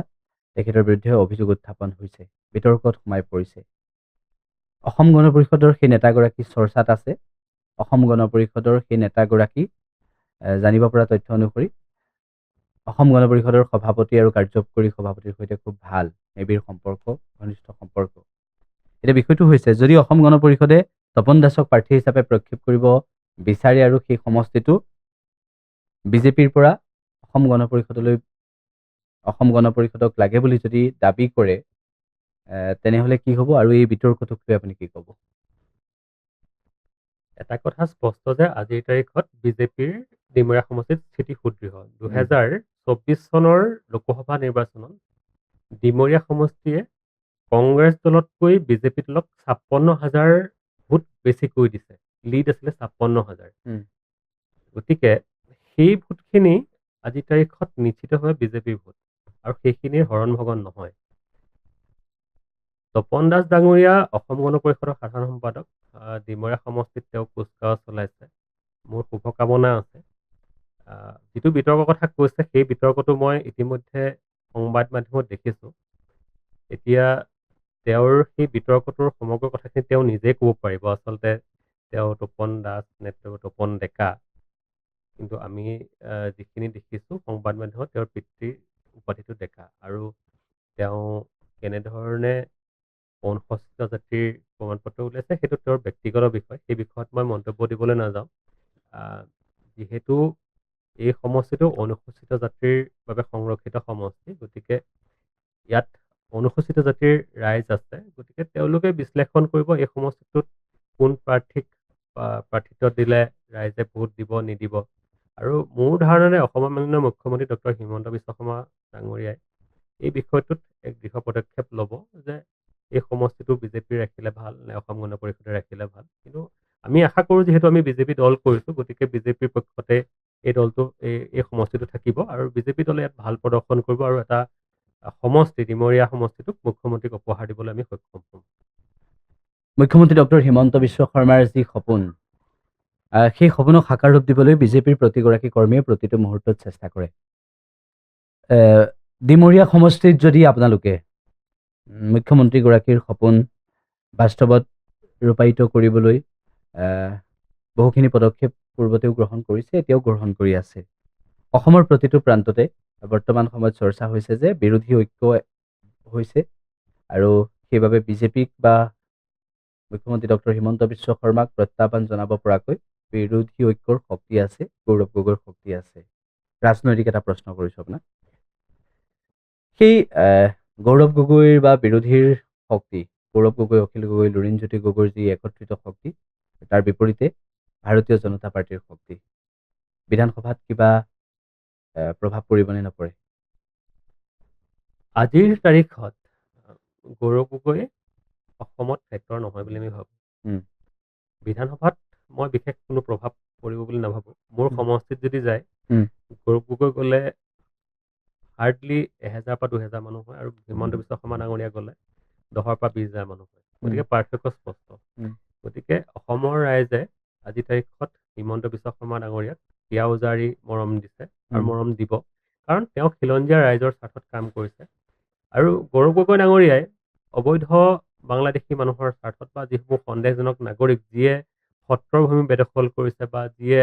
তেখেতৰ বিৰুদ্ধে অভিযোগ উত্থাপন হৈছে, বিতৰ্কত সোমাই পৰিছে। অসম গণ পৰিষদৰ সেই নেতাগৰাকী চৰ্চাত আছে। অসম গণ পৰিষদৰ সেই নেতাগৰাকী জানিব পৰা তথ্য অনুসৰি অসম গণ পৰিষদৰ সভাপতি আৰু কাৰ্যকৰী সভাপতিৰ সৈতে খুব ভাল নিবিড় সম্পৰ্ক, ঘনিষ্ঠ সম্পৰ্ক। এতিয়া বিষয়টো হৈছে, যদি অসম গণ পৰিষদে তপন দাসক প্ৰাৰ্থী হিচাপে প্ৰক্ষেপ কৰিব বিচাৰে আৰু সেই সমষ্টিটো বিজেপিৰ পৰা অসম গণ পৰিষদক লাগে বুলি যদি দাবী কৰে, তেনেহলে কি হ'ব আৰু এই বিতৰ্কটোক লৈ আপুনি কি ক'ব? এটা কথা স্পষ্ট যে আজিৰ তাৰিখত বিজেপিৰ ডিমৰীয়া সমষ্টিত স্থিতি সুদৃঢ়। 2024 চনৰ লোকসভা নিৰ্বাচনত ডিমৰীয়া সমষ্টিয়ে কংগ্ৰেছ দলতকৈ বিজেপি দলক 56,000 ভোট বেছিকৈ দিছে। লিড আছিলে 56,000। গতিকে সেই ভোটখিনি আজিৰ তাৰিখত নিশ্চিতভাৱে বিজেপিৰ ভোট আৰু সেইখিনিৰ হৰণ ভগন নহয়। তপন দাস ডাঙৰীয়া অসম গণ পৰিষদৰ সাধাৰণ সম্পাদক, ডিমৰীয়া সমষ্টিত তেওঁ কুচকাৱাজ চলাইছে। মোৰ শুভকামনা আছে। যিটো বিতৰ্কৰ কথা কৈছে, সেই বিতৰ্কটো মই ইতিমধ্যে সংবাদ মাধ্যমত দেখিছোঁ। এতিয়া তেওঁৰ সেই বিতৰ্কটোৰ সমগ্ৰ কথাখিনি তেওঁ নিজে ক'ব পাৰিব। আচলতে তেওঁ তপন দাস নে তেওঁ তপন ডেকা, কিন্তু আমি যিখিনি দেখিছোঁ সংবাদ মাধ্যমত, তেওঁৰ পিতৃৰ উপাধিটো ডেকা আৰু তেওঁ কেনেধৰণে অনুসূচিত জাতিৰ প্ৰমাণপত্ৰ উলিয়াইছে সেইটো তেওঁৰ ব্যক্তিগত বিষয়। সেই বিষয়ত মই মন্তব্য দিবলৈ নাযাওঁ। যিহেতু এই সমষ্টিটো অনুসূচিত জাতিৰ বাবে সংৰক্ষিত সমষ্টি, গতিকে ইয়াত অনুসূচিত জাতিৰ ৰাইজ আছে। গতিকে তেওঁলোকে বিশ্লেষণ কৰিব এই সমষ্টিটোত কোন প্ৰাৰ্থীক প্ৰাৰ্থিত্ব দিলে ৰাইজে ভোট দিব নিদিব। আৰু মোৰ ধাৰণাৰে অসমৰ মাননীয় মুখ্যমন্ত্ৰী ডক্টৰ হিমন্ত বিশ্ব শৰ্মা ডাঙৰীয়াই এই বিষয়টোত এক দৃঢ় পদক্ষেপ ল'ব যে এই সমষ্টিটো বিজেপিৰ ৰাখিলে ভাল নে অসম গণ পৰিষদে ৰাখিলে ভাল। কিন্তু আমি আশা কৰোঁ, যিহেতু আমি বিজেপি দল কৰিছোঁ, গতিকে বিজেপিৰ পক্ষতে এই দলটো এই সমষ্টিটো থাকিব আৰু বিজেপি দলে ইয়াত ভাল প্ৰদৰ্শন কৰিব আৰু এটা সমষ্টি, ডিমৰীয়া সমষ্টিটোক মুখ্যমন্ত্ৰীক উপহাৰ দিবলৈ আমি সক্ষম হ'ম। মুখ্যমন্ত্ৰী ডক্টৰ হিমন্ত বিশ্ব শৰ্মাৰ যি সপোন, সেই সপোনক সাকাৰ ৰূপ দিবলৈ বিজেপিৰ প্ৰতিগৰাকী কৰ্মীয়ে প্ৰতিটো মুহূৰ্তত চেষ্টা কৰে। ডিমৰীয়া সমষ্টিত যদি আপোনালোকে মুখ্যমন্ত্ৰীগৰাকীৰ সপোন বাস্তৱত ৰূপায়িত কৰিবলৈ বহুখিনি পদক্ষেপ পূৰ্বতেও গ্ৰহণ কৰিছে, এতিয়াও গ্ৰহণ কৰি আছে। অসমৰ প্ৰতিটো প্ৰান্ততে বৰ্তমান সময়ত চৰ্চা হৈছে যে বিৰোধী ঐক্য হৈছে আৰু সেইবাবে বিজেপিক বা মুখ্যমন্ত্ৰী ডক্টৰ হিমন্ত বিশ্ব শৰ্মাক প্ৰত্যাহ্বান জনাব পৰাকৈ বিৰোধী ঐক্যৰ শক্তি আছে, গৌৰৱ গগৈৰ শক্তি আছে। ৰাজনৈতিক এটা প্ৰশ্ন কৰিছোঁ আপোনাক। সেই গৌৰৱ গগৈৰ বা বিৰোধীৰ শক্তি, গৌৰৱ গগৈ, অখিল গগৈ, লুৰিণজ্যোতি গগৈৰ যি একত্ৰিত শক্তি, তাৰ বিপৰীতে ভাৰতীয় জনতা পাৰ্টিৰ শক্তি। বিধানসভাত কিবা প্ৰভাৱ পৰিব নে নপৰে? আজিৰ তাৰিখত গৌৰৱ গগৈ অসমত ফেক্টৰ নহয় বুলি আমি ভাবোঁ। উম, বিধানসভাত মই বিশেষ কোনো প্ৰভাৱ পৰিব বুলি নাভাবোঁ। মোৰ উম, সমষ্টিত যদি যায়, উম, গৌৰৱ গগৈ গ'লে হাৰ্ডলি 1000 পৰা 2000 মানুহ হয়, আৰু হিমন্ত বিশ্ব শৰ্মা ডাঙৰীয়া গ'লে 10 পৰা 20,000 মানুহ হয়। গতিকে পাৰ্থক্য স্পষ্ট। উম, গতিকে অসমৰ ৰাইজে আজিৰ তাৰিখত হিমন্ত বিশ্ব শৰ্মা ডাঙৰীয়াক হিয়া উজাৰি মৰম দিছে আৰু উম, মৰম দিব, কাৰণ তেওঁ খিলঞ্জীয়া ৰাইজৰ স্বাৰ্থত কাম কৰিছে। আৰু গৌৰৱ গগৈ ডাঙৰীয়াই অবৈধ বাংলাদেশী মানুহৰ স্বাৰ্থত বা যিসমূহ সন্দেহজনক নাগৰিক যিয়ে সত্ৰৰ ভূমি বেদখল কৰিছে বা যিয়ে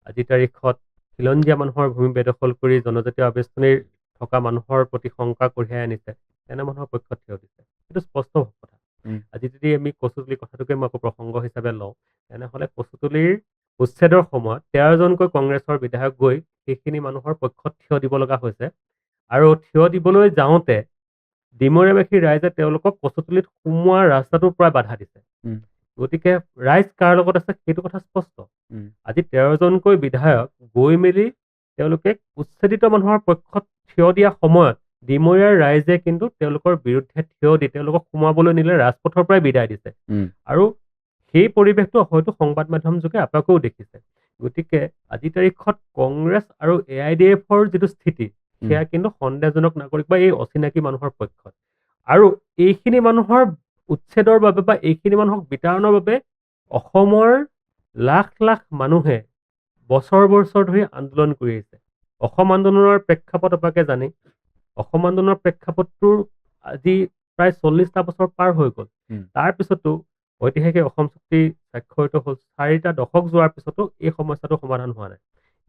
আজিৰ তাৰিখত খিলঞ্জীয়া মানুহৰ ভূমি বেদখল কৰি জনজাতীয় আৱেষ্টনীৰ থকা মানুহৰ প্ৰতি শংকা কঢ়িয়াই আনিছে, তেনে মানুহৰ পক্ষত থিয় দিছে। সেইটো স্পষ্ট কথা। উম, আজি যদি আমি কচুতলিৰ কথাটোকে মই আকৌ প্ৰসংগ হিচাপে লওঁ, তেনেহ'লে কচুতলিৰ উচ্ছেদৰ সময়ত 13জনকৈ কংগ্ৰেছৰ বিধায়ক গৈ সেইখিনি মানুহৰ পক্ষত থিয় দিব লগা হৈছে, আৰু থিয় দিবলৈ যাওঁতে ডিমৰীয়াবাসী ৰাইজে তেওঁলোকক কচুতলিত সোমোৱা ৰাস্তাটোৰ পৰা বাধা দিছে। উম, গতিকে ৰাইজ কাৰ লগত আছে সেইটো কথা স্পষ্ট। উম, আজি 13জনকৈ বিধায়ক গৈ মেলি তেওঁলোকে উচ্ছেদিত মানুহৰ পক্ষত থিয় দিয়া সময়ত ডিমৰীয়াৰ ৰাইজে কিন্তু তেওঁলোকৰ বিৰুদ্ধে থিয় দি তেওঁলোকক সোমাবলৈ নিলে ৰাজপথৰ পৰাই বিদায় দিছে। উম, আৰু সেই পৰিৱেশটো হয়তো সংবাদ মাধ্যম যোগে আপোনালোকেও দেখিছে। গতিকে আজিৰ তাৰিখত কংগ্ৰেছ আৰু AIDFৰ যিটো স্থিতি, উম, সেয়া কিন্তু সন্দেহজনক নাগৰিক বা এই অচিনাকি মানুহৰ পক্ষত। আৰু এইখিনি মানুহৰ উচ্ছেদৰ বাবে বা এইখিনি মানুহক বিতাড়নৰ বাবে অসমৰ লাখ লাখ মানুহে বছৰ বছৰ ধৰি আন্দোলন কৰি আহিছে। অসম আন্দোলনৰ প্ৰেক্ষাপট আপোনালোকে জানে। অসম আন্দোলনৰ প্ৰেক্ষাপটটোৰ আজি প্ৰায় 40টা বছৰ পাৰ হৈ গ'ল। উম, তাৰপিছতো ঐতিহাসিক অসম চুক্তি স্বাক্ষৰিত হ'ল, 4টা দশক যোৱাৰ পিছতো এই সমস্যাটো সমাধান হোৱা নাই।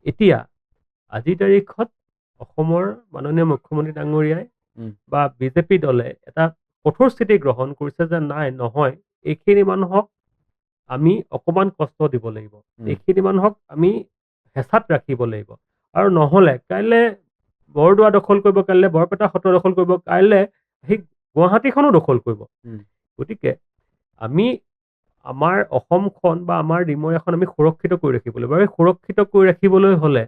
এতিয়া আজিৰ তাৰিখত অসমৰ মাননীয় মুখ্যমন্ত্ৰী ডাঙৰীয়াই উম, বা বিজেপি দলে এটা কঠোৰ স্থিতি গ্ৰহণ কৰিছে যে নাই, নহয়, এইখিনি মানুহক আমি অকমান কষ্ট দিব লাগিব, উম, এইখিনি মানুহক আমি হেঁচাত ৰাখিব লাগিব, আৰু নহ'লে কাইলৈ বৰদোৱা দখল কৰিব, কাইলৈ বৰপেটা সত্ৰ দখল কৰিব, কাইলৈ সেই গুৱাহাটীখনো দখল কৰিব। উম, গতিকে আমি আমাৰ অসমখন বা আমাৰ ডিমৰীয়াখন আমি সুৰক্ষিত কৰি ৰাখিব লাগিব, আৰু এই সুৰক্ষিত কৰি ৰাখিবলৈ হ'লে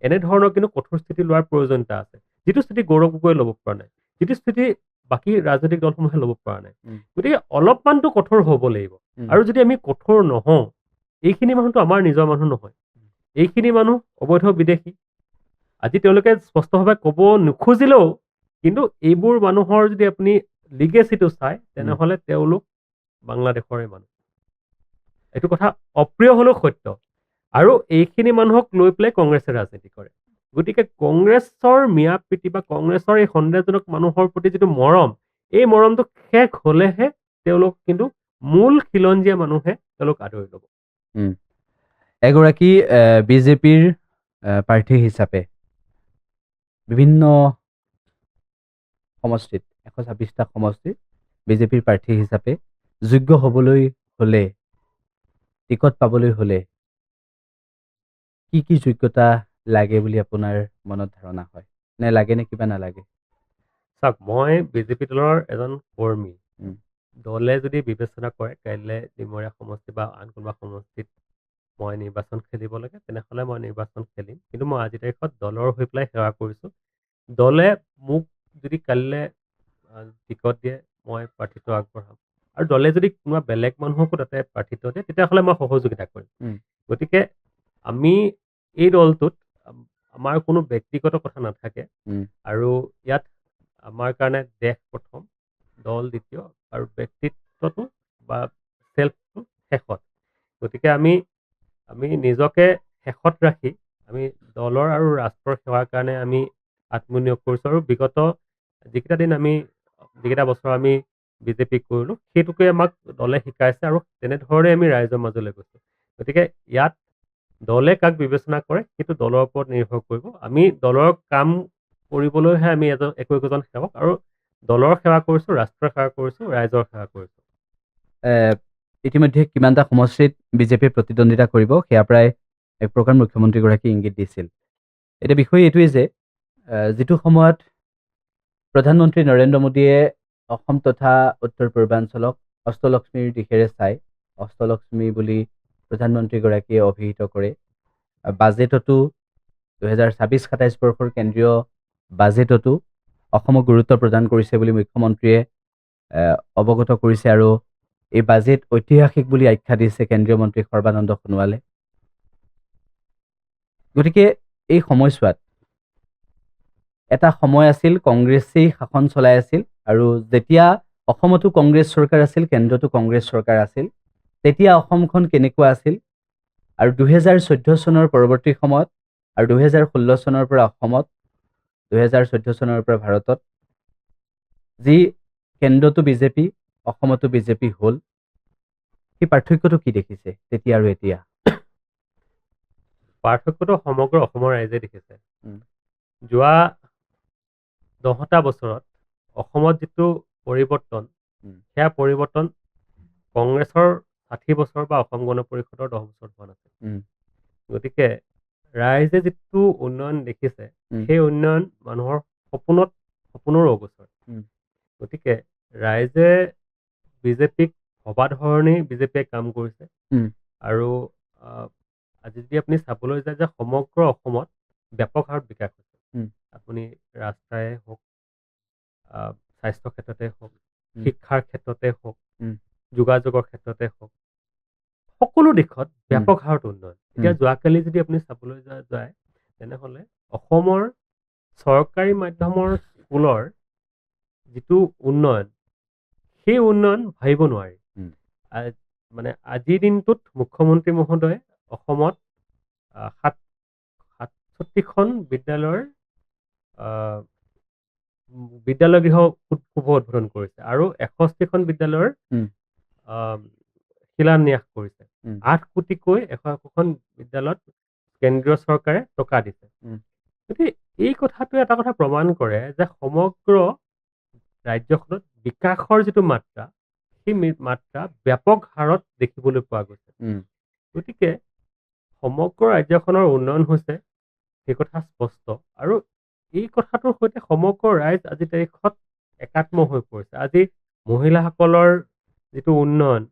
এনেধৰণৰ কিন্তু কঠোৰ স্থিতি লোৱাৰ প্ৰয়োজনীয়তা আছে, যিটো স্থিতি গৌৰৱ গগৈয়ে ল'ব পৰা নাই, যিটো স্থিতি বাকী ৰাজনৈতিক দলসমূহে ল'ব পৰা নাই। উম, গতিকে অলপমানতো কঠোৰ হ'ব লাগিব। উম, আৰু যদি আমি কঠোৰ নহওঁ, এইখিনি মানুহতো আমাৰ নিজৰ মানুহ নহয়, এইখিনি মানুহ অবৈধ বিদেশী। আজি তেওঁলোকে স্পষ্টভাৱে ক'ব নোখোজিলেও কিন্তু এইবোৰ মানুহৰ যদি আপুনি লিগেচিটো চায়, তেনেহ'লে তেওঁলোক বাংলাদেশৰে মানুহ। এইটো কথা অপ্ৰিয় হ'লেও সত্য। আৰু এইখিনি মানুহক লৈ পেলাই কংগ্ৰেছে ৰাজনীতি কৰে। গতিকে কংগ্ৰেছৰ মিয়া প্ৰীতি বা কংগ্ৰেছৰ এই সন্দেহজনক মানুহৰ প্ৰতি যিটো মৰম, এই মৰমটো শেষ হ'লেহে তেওঁলোক কিন্তু মূল খিলঞ্জীয়া মানুহে তেওঁলোক আদৰি ল'ব। উম। এগৰাকী বিজেপিৰ প্ৰাৰ্থী হিচাপে বিভিন্ন সমষ্টিত 126টা সমষ্টিত বিজেপিৰ প্ৰাৰ্থী হিচাপে যোগ্য হ'বলৈ হ'লে, টিকট পাবলৈ হ'লে কি কি যোগ্যতা লাগে বুলি আপোনাৰ মনত ধাৰণা হয়? নে লাগে নে কিবা নালাগে? চাওক, মই বিজেপি দলৰ এজন কৰ্মী। উম, দলে যদি বিবেচনা কৰে কাইলৈ ডিমৰীয়া সমষ্টি বা আন কোনোবা সমষ্টিত মই নিৰ্বাচন খেলিব লাগে, তেনেহ'লে মই নিৰ্বাচন খেলিম। কিন্তু মই আজিৰ তাৰিখত দলৰ হৈ পেলাই সেৱা কৰিছোঁ। দলে মোক যদি কাইলৈ টিকট দিয়ে, মই প্ৰাৰ্থীত্ব আগবঢ়াম। আৰু দলে যদি কোনোবা বেলেগ মানুহকো তাতে প্ৰাৰ্থীত্ব দিয়ে, তেতিয়াহ'লে মই সহযোগিতা কৰিম। উম, গতিকে আমি এই দলটোত আমাৰ কোনো ব্যক্তিগত কথা নাথাকে, উম, আৰু ইয়াত আমাৰ কাৰণে দেশ প্ৰথম, দল দ্বিতীয়, আৰু ব্যক্তিত্বটো বা চেল্ফটো শেষত। গতিকে আমি নিজকে শেষত ৰাখি আমি দলৰ আৰু ৰাষ্ট্ৰৰ সেৱাৰ কাৰণে আমি আত্মনিয়োগ কৰিছোঁ। আৰু বিগত যিকেইটা বছৰ আমি বিজেপি কৰিলোঁ, সেইটোকে আমাক দলে শিকাইছে, আৰু তেনেধৰণে আমি ৰাইজৰ মাজলৈ গৈছোঁ। গতিকে ইয়াত দলে কাক বিবেচনা কৰে সেইটো দলৰ ওপৰত নিৰ্ভৰ কৰিব। আমি দলৰ কাম কৰিবলৈহে আমি একোজন সেৱক, আৰু দলৰ সেৱা কৰিছোঁ, ৰাষ্ট্ৰৰ সেৱা কৰিছোঁ, ৰাইজৰ সেৱা কৰিছোঁ। ইতিমধ্যে কিমানটা সমষ্টিত বিজেপিয়ে প্ৰতিদ্বন্দ্বিতা কৰিব সেয়া প্ৰায় এক প্ৰকাৰ মুখ্যমন্ত্ৰীগৰাকীয়ে ইংগিত দিছিল। এতিয়া বিষয় এইটোৱেই যে যিটো সময়ত প্ৰধানমন্ত্ৰী নৰেন্দ্ৰ মোদীয়ে অসম তথা উত্তৰ পূৰ্বাঞ্চলক অষ্টলক্ষ্মীৰ দিশেৰে চাই অষ্টলক্ষ্মী বুলি প্ৰধানমন্ত্ৰীগৰাকীয়ে অভিহিত কৰে। বাজেটতো 2026-27 বৰ্ষৰ কেন্দ্ৰীয় বাজেটতো অসমক গুৰুত্ব প্ৰদান কৰিছে বুলি মুখ্যমন্ত্ৰীয়ে অৱগত কৰিছে আৰু এই বাজেট ঐতিহাসিক বুলি আখ্যা দিছে কেন্দ্ৰীয় মন্ত্ৰী সৰ্বানন্দ সোণোৱালে। গতিকে এই সময়ছোৱাত এটা সময় আছিল কংগ্ৰেছেই শাসন চলাই আছিল আৰু যেতিয়া অসমতো কংগ্ৰেছ চৰকাৰ আছিল, কেন্দ্ৰতো কংগ্ৰেছ চৰকাৰ আছিল, তেতিয়া অসমখন কেনেকুৱা আছিল আৰু 2014 চনৰ পৰৱৰ্তী সময়ত আৰু 2016 চনৰ পৰা অসমত, 2014 চনৰ পৰা ভাৰতত যি কেন্দ্ৰতো বিজেপি, অসমতো বিজেপি হ'ল, সেই পাৰ্থক্যটো কি দেখিছে তেতিয়া আৰু এতিয়া? পাৰ্থক্যটো সমগ্ৰ অসমৰ ৰাইজে দেখিছে। উম। যোৱা 10টা বছৰত অসমত যিটো পৰিৱৰ্তন, উম। সেয়া পৰিৱৰ্তন কংগ্ৰেছৰ 60 বছৰ বা অসম গণ পৰিষদৰ 10 বছৰ হোৱা নাছিল। উম। গতিকে ৰাইজে যিটো উন্নয়ন দেখিছে, উম। সেই উন্নয়ন মানুহৰ সপোনৰো অগোচৰ। উম। গতিকে ৰাইজে বিজেপিক ভবা ধৰণেই বিজেপিয়ে কাম কৰিছে। উম। আৰু আজি যদি আপুনি চাবলৈ যায় যে সমগ্ৰ অসমত ব্যাপক হাৰত বিকাশ হৈছে। উম। আপুনি ৰাস্তাই হওক, স্বাস্থ্য ক্ষেত্ৰতে হওক, উম। শিক্ষাৰ ক্ষেত্ৰতে হওক, উম। যোগাযোগৰ ক্ষেত্ৰতে হওক, সকলো দিশত ব্যাপক হাৰত উন্নয়ন। এতিয়া যোৱাকালি যদি আপুনি চাবলৈ যায় তেনেহ'লে অসমৰ চৰকাৰী মাধ্যমৰ স্কুলৰ যিটো উন্নয়ন, সেই উন্নয়ন ভাবিব নোৱাৰি। উম। মানে আজিৰ দিনটোত মুখ্যমন্ত্ৰী মহোদয়ে অসমত 67খন বিদ্যালয়ৰ বিদ্যালয় গৃহ শুভ উদ্বোধন কৰিছে আৰু 61খন বিদ্যালয়ৰ শিলান্যাস কৰিছে। 8 কোটিকৈ 101খন বিদ্যালয়ত কেন্দ্ৰীয় চৰকাৰে টকা দিছে। গতিকে এই কথাটোৱে এটা কথা প্ৰমাণ কৰে যে সমগ্ৰ ৰাজ্যখনত বিকাশৰ যিটো মাত্ৰা, সেই মাত্ৰা ব্যাপক হাৰত দেখিবলৈ পোৱা গৈছে। গতিকে সমগ্ৰ ৰাজ্যখনৰ উন্নয়ন হৈছে, সেই কথা স্পষ্ট। আৰু এই কথাটোৰ সৈতে সমগ্ৰ ৰাইজ আজি তাৰিখত একাত্ম হৈ পৰিছে। আজি মহিলাসকলৰ যিটো উন্নয়ন,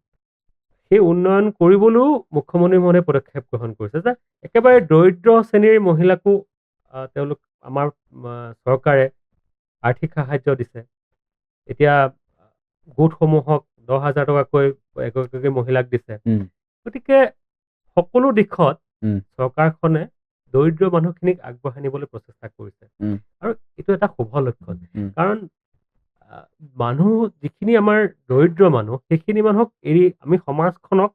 সেই উন্নয়ন কৰিবলৈও মুখ্যমন্ত্ৰী মহোদয়ে পদক্ষেপ গ্ৰহণ কৰিছে যে একেবাৰে দৰিদ্ৰ শ্ৰেণীৰ মহিলাকো তেওঁলোক আমাৰ চৰকাৰে আৰ্থিক সাহাৰ্য দিছে। এতিয়া গোটসমূহক 10,000 টকাকৈ এগৰাকী মহিলাক দিছে। গতিকে সকলো দিশত চৰকাৰখনে দৰিদ্ৰ মানুহখিনিক আগবঢ়াই নিবলৈ প্ৰচেষ্টা কৰিছে। আৰু এইটো এটা শুভ লক্ষণ। কাৰণ মানুহ যিখিনি আমাৰ দৰিদ্ৰ মানুহ, সেইখিনি মানুহক এৰি আমি সমাজখনক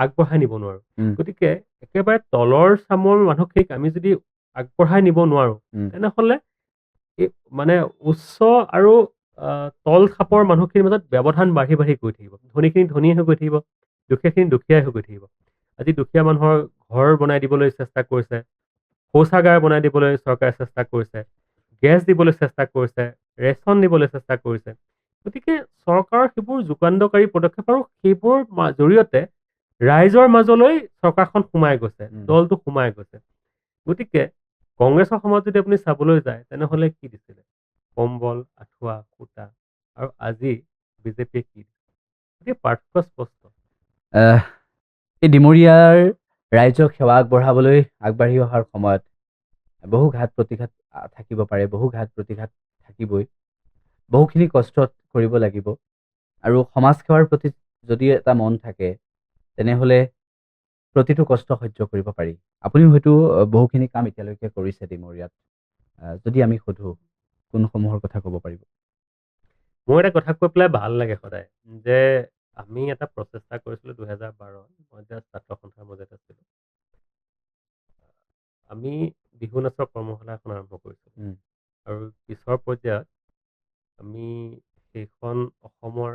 আগবঢ়াই নিব নোৱাৰো। গতিকে একেবাৰে তলৰ চামৰ মানুহখিনিক আমি যদি আগবঢ়াই নিব নোৱাৰো, তেনেহ'লে মানে উচ্চ আৰু তল খাপৰ মানুহখিনিৰ মাজত ব্যৱধান বাঢ়ি বাঢ়ি গৈ থাকিব। ধনীখিনি ধনী হৈ গৈ থাকিব, দুখীয়াখিনি দুখীয়াই হৈ গৈ থাকিব। আজি দুখীয়া মানুহৰ ঘৰ বনাই দিবলৈ চেষ্টা কৰিছে, শৌচাগাৰ বনাই দিবলৈ চৰকাৰে চেষ্টা কৰিছে, গেছ দিবলৈ চেষ্টা কৰিছে, ৰেচন দিবলৈ চেষ্টা কৰিছে। গতিকে চৰকাৰৰ সেইবোৰ যুগান্তকাৰী পদক্ষেপ আৰু সেইবোৰৰ জৰিয়তে ৰাইজৰ মাজলৈ চৰকাৰখন সোমাই গৈছে, দলটো সোমাই গৈছে। গতিকে কংগ্ৰেছৰ সময়ত যদি আপুনি চাবলৈ যায়, তেনেহ'লে কি দিছিলে? কম্বল, আঁঠুৱা, সূতা। আৰু আজি বিজেপিয়ে কি দিছে? গতিকে পাৰ্থক্য স্পষ্ট। এই ডিমৰীয়াৰ ৰাইজক সেৱা আগবঢ়াবলৈ আগবাঢ়ি অহাৰ সময়ত বহু ঘাত প্ৰতিঘাত থাকিব পাৰে, বহু ঘাত প্ৰতিঘাত থাকিবই, বহুখিনি কষ্ট কৰিব লাগিব। আৰু সমাজ সেৱাৰ প্ৰতি যদি এটা মন থাকে, তেনেহ'লে প্ৰতিটো কষ্ট সহ্য কৰিব পাৰি। আপুনিও হয়তো বহুখিনি কাম এতিয়ালৈকে কৰিছে ডিমৰীয়াত। যদি আমি সোধো, কোনসমূহৰ কথা ক'ব পাৰিব? মোৰ এটা কথা কৈ পেলাই ভাল লাগে সদায়, যে আমি এটা প্ৰচেষ্টা কৰিছিলোঁ 2012 মই এতিয়া ছাত্ৰ সন্থাৰ মাজত আছিলোঁ। আমি বিহু নাচৰ কৰ্মশালা এখন আৰম্ভ কৰিছিলোঁ। আৰু পিছৰ পৰ্যায়ত আমি সেইখন অসমৰ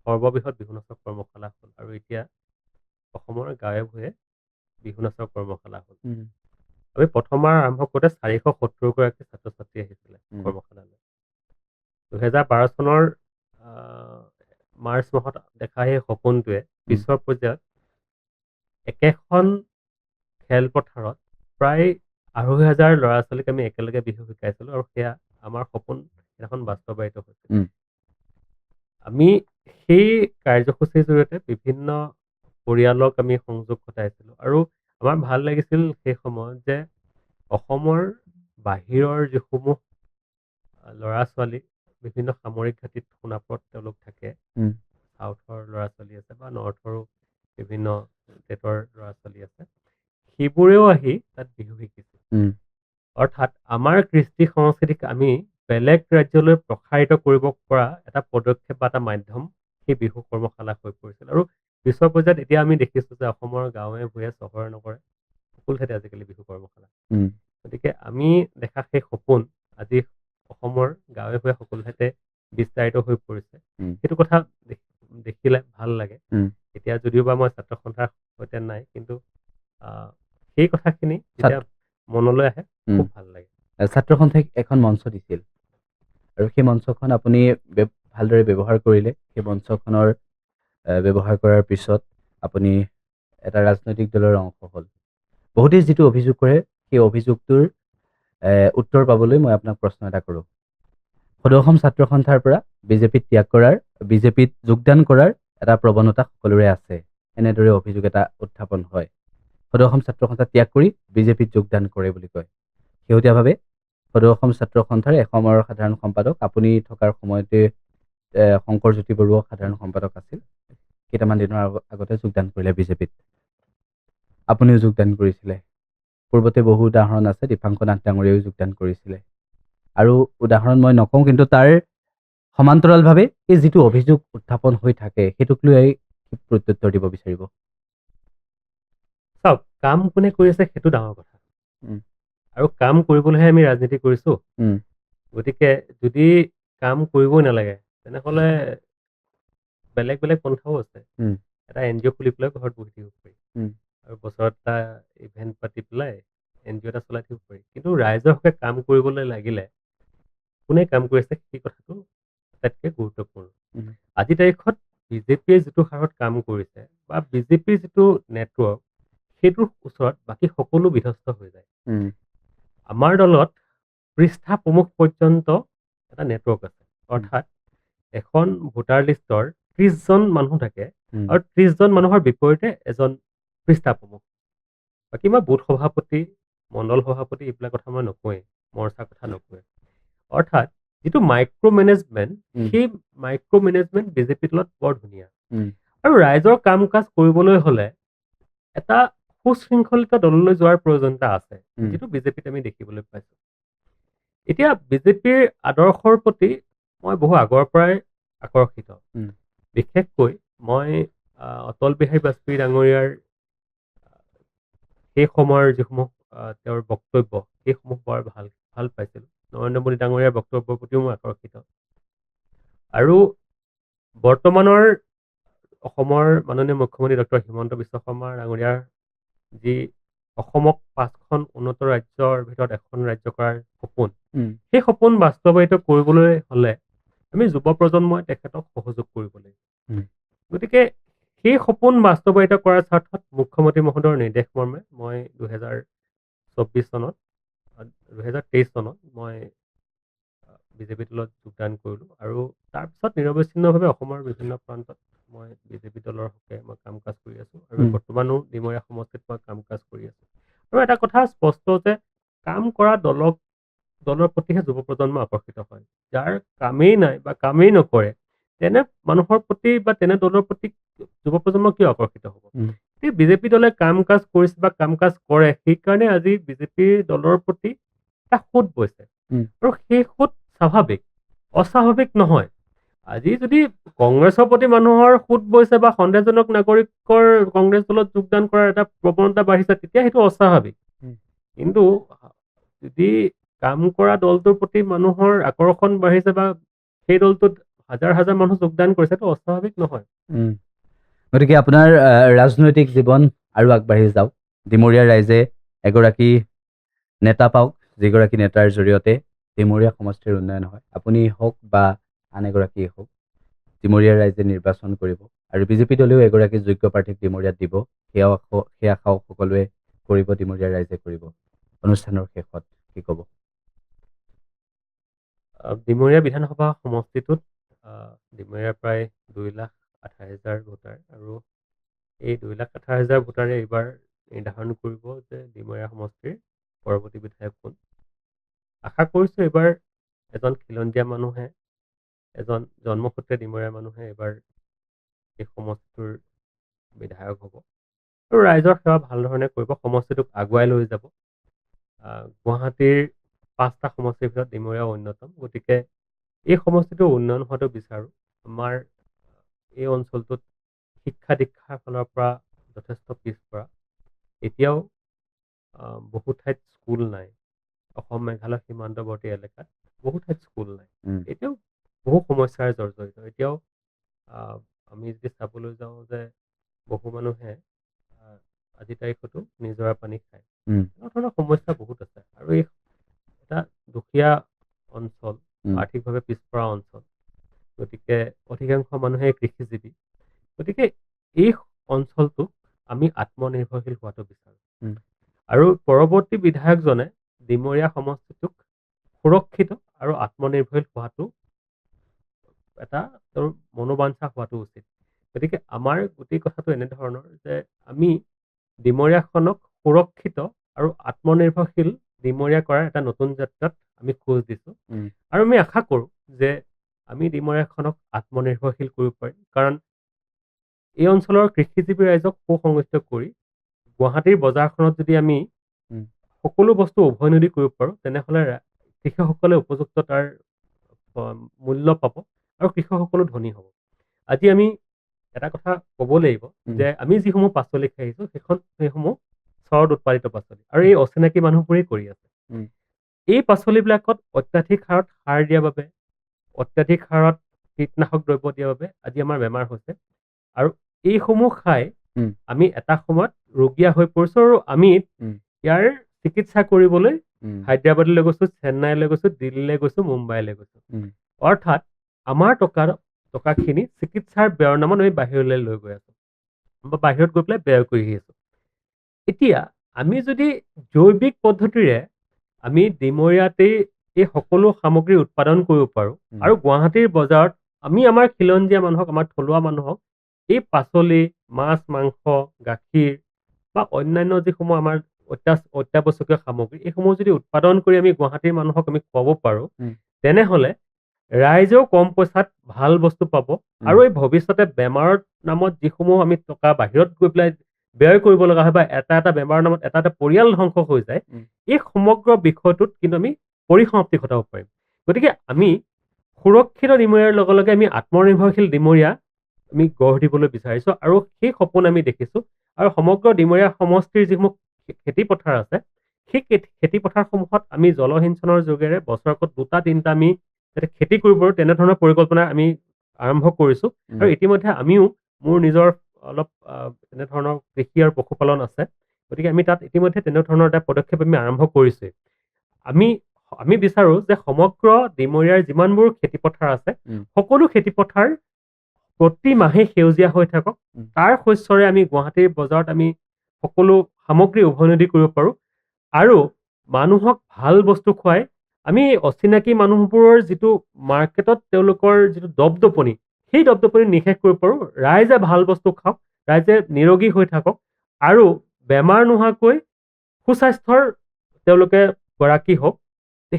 সৰ্ববৃহৎ বিহু নাচৰ কৰ্মশালা হ'ল। আৰু এতিয়া অসমৰ গাঁৱে ভূঞে বিহু নাচৰ কৰ্মশালা হ'ল। আমি প্ৰথমবাৰ আৰম্ভ কৰোঁতে 470 গৰাকী ছাত্ৰ ছাত্ৰী আহিছিলে কৰ্মশালালৈ। 2012 চনৰ মাৰ্চ মাহত দেখা সেই সপোনটোৱে পিছৰ পৰ্যায়ত একেখন খেলপথাৰত প্ৰায় 2,500 ল'ৰা ছোৱালীক আমি একেলগে বিহু শিকাইছিলোঁ। আৰু সেয়া আমাৰ সপোন সেইদিনাখন বাস্তৱায়িত হৈছিল। আমি সেই কাৰ্যসূচীৰ জৰিয়তে বিভিন্ন পৰিয়ালক আমি সংযোগ ঘটাইছিলোঁ আৰু আমাৰ ভাল লাগিছিল সেই সময়ত যে অসমৰ বাহিৰৰ যিসমূহ ল'ৰা-ছোৱালী বিভিন্ন সামৰিক ঘাটিত সোণাপুৰত তেওঁলোক থাকে। উম, সাউথৰ ল'ৰা-ছোৱালী আছে বা নৰ্থৰো বিভিন্ন ষ্টেটৰ ল'ৰা-ছোৱালী আছে। সেইবোৰেও আহি তাত বিহু শিকিছিল। উম, অৰ্থাৎ আমাৰ কৃষ্টি সংস্কৃতিক আমি বেলেগ ৰাজ্যলৈ প্ৰসাৰিত কৰিব পৰা এটা পদক্ষেপ বা এটা মাধ্যম সেই বিহু কৰ্মশালা হৈ পৰিছিল। আৰু বিশ্ব পৰ্যায়ত এতিয়া আমি দেখিছোঁ যে অসমৰ গাঁৱে ভূঞে চহৰে নগৰে সকলো ঠাইতে আজিকালি বিহু কৰ্মশালা। উম, গতিকে আমি দেখা সেই সপোন আজি অসমৰ গাঁৱে ভূঞে সকলো ঠাইতে বিস্তাৰিত হৈ পৰিছে। উম, সেইটো কথা দেখিলে ভাল লাগে। উম। এতিয়া যদিও বা মই ছাত্ৰ সন্থাৰ সৈতে নাই, কিন্তু সেই কথাখিনি যেতিয়া মনলৈ আহে উম। খুব ভাল লাগে। ছাত্ৰ সন্থাই এখন মঞ্চ দিছিল আৰু সেই মঞ্চখন আপুনি ভালদৰে ব্যৱহাৰ কৰিলে। সেই মঞ্চখনৰ ব্যৱহাৰ কৰাৰ পিছত আপুনি এটা ৰাজনৈতিক দলৰ অংশ হ'ল। বহুতেই যিটো অভিযোগ কৰে সেই অভিযোগটোৰ উত্তৰ পাবলৈ মই আপোনাক প্ৰশ্ন এটা কৰোঁ। সদৌ অসম ছাত্ৰ সন্থাৰ পৰা বিজেপিত যোগদান কৰাৰ এটা প্ৰৱণতা সকলোৰে আছে, এনেদৰে অভিযোগ এটা উত্থাপন হয়। সদৌ অসম ছাত্ৰ সন্থা ত্যাগ কৰি বিজেপিত যোগদান কৰে বুলি কয়। শেহতীয়াভাৱে সদৌ অসম ছাত্ৰ সন্থাৰ এসময়ৰ সাধাৰণ সম্পাদক, আপুনি থকাৰ সময়তে শংকৰজ্যোতি বৰুৱা সাধাৰণ সম্পাদক আছিল, কেইটামান দিনৰ আগতে যোগদান কৰিলে বিজেপিত। আপুনিও যোগদান কৰিছিলে। পূৰ্বতে বহু উদাহৰণ আছে, দীপাংক নাথ ডাঙৰীয়াও যোগদান কৰিছিলে। আৰু উদাহৰণ মই নকওঁ, কিন্তু তাৰ সমান্তৰালভাৱে এই যিটো অভিযোগ উত্থাপন হৈ থাকে সেইটোক লৈ কি প্ৰত্যুত্তৰ দিব বিচাৰিব? চাওক, কাম কোনে কৰি আছে সেইটো ডাঙৰ কথা। উম, আৰু কাম কৰিবলৈহে আমি ৰাজনীতি কৰিছোঁ। উম, গতিকে যদি কাম কৰিবই নালাগে তেনেহ'লে বেলেগ বেলেগ পন্থাও আছে। উম, এটা NGO খুলি পেলাই ঘৰত বহি থাকিব পাৰি উম, আৰু বছৰত এটা ইভেণ্ট পাতি পেলাই NGO এটা চলাই থাকিব পাৰি। কিন্তু ৰাইজৰ হকে কাম কৰিবলৈ লাগিলে কোনে কাম কৰিছে সেই কথাটো আটাইতকৈ গুৰুত্বপূৰ্ণ। উম, আজিৰ তাৰিখত বিজেপিয়ে যিটো হাৰত কাম কৰিছে বা বিজেপিৰ যিটো নেটৱৰ্ক, সেইটোৰ ওচৰত বাকী সকলো বিধ্বস্ত হৈ যায়। উম, আমাৰ দলত পৃষ্ঠা প্ৰমুখ পৰ্যন্ত এটা নেটৱৰ্ক আছে। উম, অৰ্থাৎ এখন ভোটাৰ লিষ্টৰ 30জন মানুহ থাকে উম, আৰু 30জন মানুহৰ বিপৰীতে এজন পৃষ্ঠা প্ৰমুখ। বাকী মই বুথ সভাপতি, মণ্ডল সভাপতি এইবিলাক কথা মই নকওঁৱেই, মৰ্চাৰ কথা নকওঁৱেই। অৰ্থাৎ যিটো মাইক্ৰ' মেনেজমেণ্ট, উম, সেই মাইক্ৰ' মেনেজমেণ্ট বিজেপি দলত বৰ ধুনীয়া। উম, আৰু ৰাইজৰ কাম কাজ কৰিবলৈ হ'লে এটা সুশৃংখলিত দললৈ যোৱাৰ প্ৰয়োজনীয়তা আছে, উম, যিটো বিজেপিত আমি দেখিবলৈ পাইছোঁ। এতিয়া বিজেপিৰ আদৰ্শৰ প্ৰতি মই বহু আগৰ পৰাই আকৰ্ষিত। উম, বিশেষকৈ মই অটল বিহাৰী বাজপেয়ী ডাঙৰীয়াৰ সেই সময়ৰ যিসমূহ তেওঁৰ বক্তব্য, সেইসমূহ বৰ ভাল পাইছিলোঁ। নৰেন্দ্ৰ মোদী ডাঙৰীয়াৰ বক্তব্যৰ প্ৰতিও মই আকৰ্ষিত। আৰু বৰ্তমানৰ অসমৰ মাননীয় মুখ্যমন্ত্ৰী ডক্টৰ হিমন্ত বিশ্ব শৰ্মা ডাঙৰীয়াৰ যি অসমক 5খন উন্নত ৰাজ্যৰ ভিতৰত এখন ৰাজ্য কৰাৰ সপোন, উম, সেই সপোন বাস্তৱায়িত কৰিবলৈ হ'লে আমি যুৱ প্ৰজন্মই তেখেতক সহযোগ কৰিব লাগিব। উম, গতিকে সেই সপোন বাস্তৱায়িত কৰাৰ স্বাৰ্থত মুখ্যমন্ত্ৰী মহোদয়ৰ নিৰ্দেশ মৰ্মে মই 2023 চনত মই বিজেপি দলত যোগদান কৰিলোঁ আৰু তাৰপিছত নিৰৱচ্ছিন্নভাৱে অসমৰ বিভিন্ন প্ৰান্তত মই বিজেপি দলৰ হকে মই কাম কাজ কৰি আছোঁ আৰু উম, বৰ্তমানো ডিমৰীয়া সমষ্টিত মই কাম কাজ কৰি আছোঁ। আৰু এটা কথা স্পষ্ট যে কাম কৰা দলৰ প্ৰতিহে যুৱ প্ৰজন্ম আকৰ্ষিত হয়। যাৰ কামেই নাই বা কামেই নকৰে, তেনে মানুহৰ প্ৰতি বা তেনে দলৰ প্ৰতি যুৱ প্ৰজন্ম কিয় আকৰ্ষিত হ'ব? উম, এই বিজেপি দলে কাম কাজ কৰিছে বা কাম কাজ কৰে, সেইকাৰণে আজি বিজেপিৰ দলৰ প্ৰতি এটা সোঁত বৈছে। উম, আৰু সেই সোঁত স্বাভাৱিক, অস্বাভাৱিক নহয়। আজি যদি কংগ্ৰেছৰ প্ৰতি মানুহৰ সোঁত বৈছে বা সন্দেহজনক নাগৰিকৰ কংগ্ৰেছ দলত যোগদান কৰাৰ এটা প্ৰৱণতা বাঢ়িছে, তেতিয়া সেইটো অস্বাভাৱিক। উম, কিন্তু যদি কাম কৰা দলটোৰ প্ৰতি মানুহৰ আকৰ্ষণ বাঢ়িছে বা সেই দলটোত হাজাৰ হাজাৰ মানুহ যোগদান কৰিছে, সেইটো অস্বাভাৱিক নহয়। উম। গতিকে আপোনাৰ ৰাজনৈতিক জীৱন আৰু আগবাঢ়ি যাওক। ডিমৰীয়া ৰাইজে এগৰাকী নেতা পাওক, যিগৰাকী নেতাৰ জৰিয়তে ডিমৰীয়া সমষ্টিৰ উন্নয়ন হয়। আপুনি হওক বা আন এগৰাকীয়ে হওক, ডিমৰীয়া ৰাইজে নিৰ্বাচন কৰিব আৰু বিজেপি দলেও এগৰাকী যোগ্য প্ৰাৰ্থীক ডিমৰীয়াত দিব। সেই আশাও সকলোৱে কৰিব, ডিমৰীয়া ৰাইজে কৰিব। অনুষ্ঠানৰ শেষত কি ক'ব? ডিমৰীয়া বিধানসভা সমষ্টিটোত ডিমৰীয়াৰ প্ৰায় 2,28,000 ভোটাৰ আৰু এই 2,18,000 ভোটাৰে এইবাৰ নিৰ্ধাৰণ কৰিব যে ডিমৰীয়া সমষ্টিৰ পৰৱৰ্তী বিধায়ক কোন। আশা কৰিছোঁ এইবাৰ এজন খিলঞ্জীয়া মানুহে, এজন জন্মসূত্ৰে ডিমৰীয়া মানুহে এইবাৰ এই সমষ্টিটোৰ বিধায়ক হ'ব আৰু ৰাইজৰ সেৱা ভাল ধৰণে কৰিব, সমষ্টিটোক আগুৱাই লৈ যাব। গুৱাহাটীৰ 5টা সমষ্টিৰ ভিতৰত ডিমৰীয়া অন্যতম, গতিকে এই সমষ্টিটোৰ উন্নয়ন হোৱাটো বিচাৰোঁ। আমাৰ এই অঞ্চলটোত শিক্ষা দীক্ষাৰ ফালৰ পৰা যথেষ্ট পিছপৰা। এতিয়াও বহু ঠাইত স্কুল নাই। অসম মেঘালয় সীমান্তৱৰ্তী এলেকাত বহু ঠাইত স্কুল নাই। এতিয়াও বহু সমস্যাৰে জৰ্জৰিত। এতিয়াও আমি যদি চাবলৈ যাওঁ যে বহু মানুহে আজিৰ তাৰিখতো নিজৰা পানী খায়। এনেকুৱা ধৰণৰ সমস্যা বহুত আছে আৰু এই এটা দুখীয়া অঞ্চল, আৰ্থিকভাৱে পিছপৰা অঞ্চল, গতিকে অধিকাংশ মানুহে কৃষিজীৱী। গতিকে এই অঞ্চলটোক আমি আত্মনিৰ্ভৰশীল হোৱাটো বিচাৰোঁ আৰু পৰৱৰ্তী বিধায়কজনে ডিমৰীয়া সমষ্টিটোক সুৰক্ষিত আৰু আত্মনিৰ্ভৰশীল হোৱাটো এটা তেওঁৰ মনোবাঞ্ছা হোৱাটো উচিত। গতিকে আমাৰ গোটেই কথাটো এনেধৰণৰ যে আমি ডিমৰীয়াখনক সুৰক্ষিত আৰু আত্মনিৰ্ভৰশীল ডিমৰীয়া কৰাৰ এটা নতুন যাত্ৰাত আমি খোজ দিছোঁ আৰু আমি আশা কৰোঁ যে আমি ডিমৰীয়াখনক আত্মনিৰ্ভৰশীল কৰিব পাৰিম, কাৰণ এই অঞ্চলৰ কৃষিজীৱী ৰাইজক সুসংগঠিত কৰি গুৱাহাটীৰ বজাৰখনত যদি আমি সকলো বস্তু উভৈনদী কৰিব পাৰোঁ, তেনেহ'লে কৃষকসকলে উপযুক্ত তাৰ মূল্য পাব আৰু কৃষকসকলো ধনী হ'ব। আজি আমি এটা কথা ক'ব লাগিব যে আমি যিসমূহ পাচলি খাই আহিছোঁ সেইসমূহ চহৰত উৎপাদিত পাচলি আৰু এই অচিনাকি মানুহবোৰেই কৰি আছে। এই পাচলিবিলাকত অত্যাধিক হাৰত সাৰ দিয়াৰ বাবে, অত্যাধিক হাৰত কীটনাশক দ্ৰব্য দিয়াৰ বাবে আজি আমাৰ বেমাৰ হৈছে আৰু এইসমূহ খাই আমি এটা সময়ত ৰোগীয়া হৈ পৰিছোঁ আৰু আমি ইয়াৰ চিকিৎসা কৰিবলৈ হায়দৰাবাদলৈ গৈছোঁ, চেন্নাইলৈ গৈছোঁ, দিল্লীলৈ গৈছোঁ, মুম্বাইলৈ গৈছোঁ। অৰ্থাৎ আমাৰ টকাখিনি চিকিৎসাৰ ব্যয়ৰ নামত আমি বাহিৰলৈ লৈ গৈ আছোঁ বা বাহিৰত গৈ পেলাই ব্যয় কৰি আহিছোঁ। এতিয়া আমি যদি জৈৱিক পদ্ধতিৰে আমি ডিমৰীয়াতেই এই সকলো সামগ্ৰী উৎপাদন কৰিব পাৰোঁ আৰু গুৱাহাটীৰ বজাৰত আমি আমাৰ খিলঞ্জীয়া মানুহক, আমাৰ থলুৱা মানুহক এই পাচলি, মাছ, মাংস, গাখীৰ বা অন্যান্য যিসমূহ আমাৰ অত্যাৱশ্যকীয় সামগ্ৰী, এইসমূহ যদি উৎপাদন কৰি আমি গুৱাহাটীৰ মানুহক আমি খুৱাব পাৰোঁ, তেনেহ'লে ৰাইজেও কম পইচাত ভাল বস্তু পাব আৰু এই ভৱিষ্যতে বেমাৰৰ নামত যিসমূহ আমি টকা বাহিৰত গৈ পেলাই ব্যয় কৰিব লগা হয় বা এটা বেমাৰৰ নামত এটা পৰিয়াল ধ্বংস হৈ যায়, এই সমগ্ৰ বিষয়টোত কিন্তু আমি পৰিসমাপ্তি ঘটাব পাৰিম। গতিকে আমি সুৰক্ষিত ডিমৰীয়াৰ লগে লগে আমি আত্মনিৰ্ভৰশীল ডিমৰীয়া আমি গঢ় দিবলৈ বিচাৰিছোঁ আৰু সেই সপোন আমি দেখিছোঁ আৰু সমগ্ৰ ডিমৰীয়া সমষ্টিৰ যিসমূহ খেতি পথাৰ আছে, সেই খেতি পথাৰসমূহত আমি জলসিঞ্চনৰ যোগেৰে বছৰেকত 2-3টা আমি যাতে খেতি কৰিব পাৰোঁ তেনেধৰণৰ পৰিকল্পনা আমি আৰম্ভ কৰিছোঁ আৰু ইতিমধ্যে আমিও মোৰ নিজৰ অলপ তেনেধৰণৰ কৃষি আৰু পশুপালন আছে, গতিকে আমি তাত ইতিমধ্যে তেনেধৰণৰ এটা পদক্ষেপ আমি আৰম্ভ কৰিছোঁ। আমি বিচাৰোঁ যে সমগ্ৰ ডিমৰীয়াৰ যিমানবোৰ খেতিপথাৰ আছে, সকলো খেতিপথাৰ প্ৰতি মাহে সেউজীয়া হৈ থাকক, তাৰ শস্যৰে আমি গুৱাহাটীৰ বজাৰত আমি সকলো সামগ্ৰী উভৈনদী কৰিব পাৰোঁ আৰু মানুহক ভাল বস্তু খুৱাই আমি অচিনাকি মানুহবোৰৰ যিটো মাৰ্কেটত তেওঁলোকৰ যিটো দপদপনি, সেই দপদপনি নিশেষ কৰিব পাৰোঁ। ৰাইজে ভাল বস্তু খাওক, ৰাইজে নিৰোগী হৈ থাকক আৰু বেমাৰ নোহোৱাকৈ সুস্বাস্থ্যৰ তেওঁলোকে গৰাকী হওক,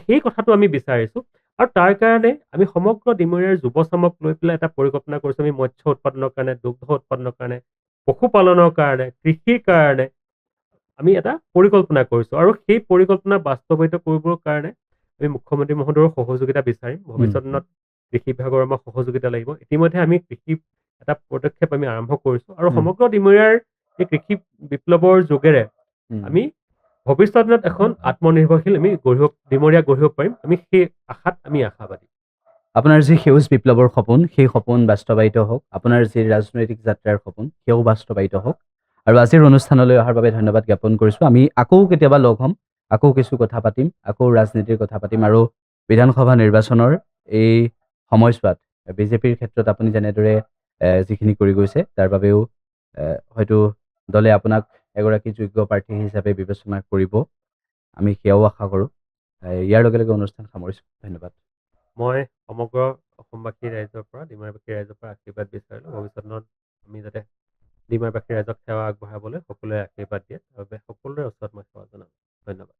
সেই কথাটো আমি বিচাৰিছোঁ আৰু তাৰ কাৰণে আমি সমগ্ৰ ডিমৰীয়াৰ যুৱচামক লৈ পেলাই এটা পৰিকল্পনা কৰিছোঁ। আমি মৎস্য উৎপাদনৰ কাৰণে, দুগ্ধ উৎপাদনৰ কাৰণে, পশুপালনৰ কাৰণে, কৃষিৰ কাৰণে আমি এটা পৰিকল্পনা কৰিছোঁ আৰু সেই পৰিকল্পনা বাস্তৱায়িত কৰিবৰ কাৰণে আমি মুখ্যমন্ত্ৰী মহোদয়ৰ সহযোগিতা বিচাৰিম। ভৱিষ্যত কৃষি বিভাগৰ আমাৰ সহযোগিতা লাগিব। ইতিমধ্যে আমি কৃষি এটা পদক্ষেপ আমি আৰম্ভ কৰিছোঁ আৰু সমগ্ৰ ডিমৰীয়াৰ এই কৃষি বিপ্লৱৰ যোগেৰে আমি ভৱিষ্যত এখন আত্মনিৰ্ভৰশীল আমি ডিমৰীয়া গঢ়িব পাৰিম। আমি সেই আশাত আমি আশাবাদী। আপোনাৰ যি সেউজ বিপ্লৱৰ সপোন, সেই সপোন বাস্তৱায়িত হওক। আপোনাৰ যি ৰাজনৈতিক যাত্ৰাৰ সপোন, সেয়াও বাস্তৱায়িত হওক। আৰু আজিৰ অনুষ্ঠানলৈ অহাৰ বাবে ধন্যবাদ জ্ঞাপন কৰিছোঁ। আমি আকৌ কেতিয়াবা লগ হ'ম, আকৌ কিছু কথা পাতিম, আকৌ ৰাজনীতিৰ কথা পাতিম আৰু বিধানসভা নিৰ্বাচনৰ এই সময়ছোৱাত বিজেপিৰ ক্ষেত্ৰত আপুনি যেনেদৰে যিখিনি কৰি গৈছে, তাৰ বাবেও হয়তো দলে আপোনাক এগৰাকী যোগ্য প্ৰাৰ্থী হিচাপে বিবেচনা কৰিব, আমি সেয়াও আশা কৰোঁ। ইয়াৰ লগে লগে অনুষ্ঠান সামৰিছোঁ। ধন্যবাদ। মই সমগ্ৰ অসমবাসী ৰাইজৰ পৰা, ডিমৰীয়াবাসী ৰাইজৰ পৰা আশীৰ্বাদ বিচাৰিলোঁ ভৱিষ্যতত আমি যাতে ডিমাবাসী ৰাইজক সেৱা আগবঢ়াবলৈ সকলোৱে আশীৰ্বাদ দিয়ে। তাৰ বাবে সকলোৰে ওচৰত মই সেৱা জনালোঁ। ধন্যবাদ।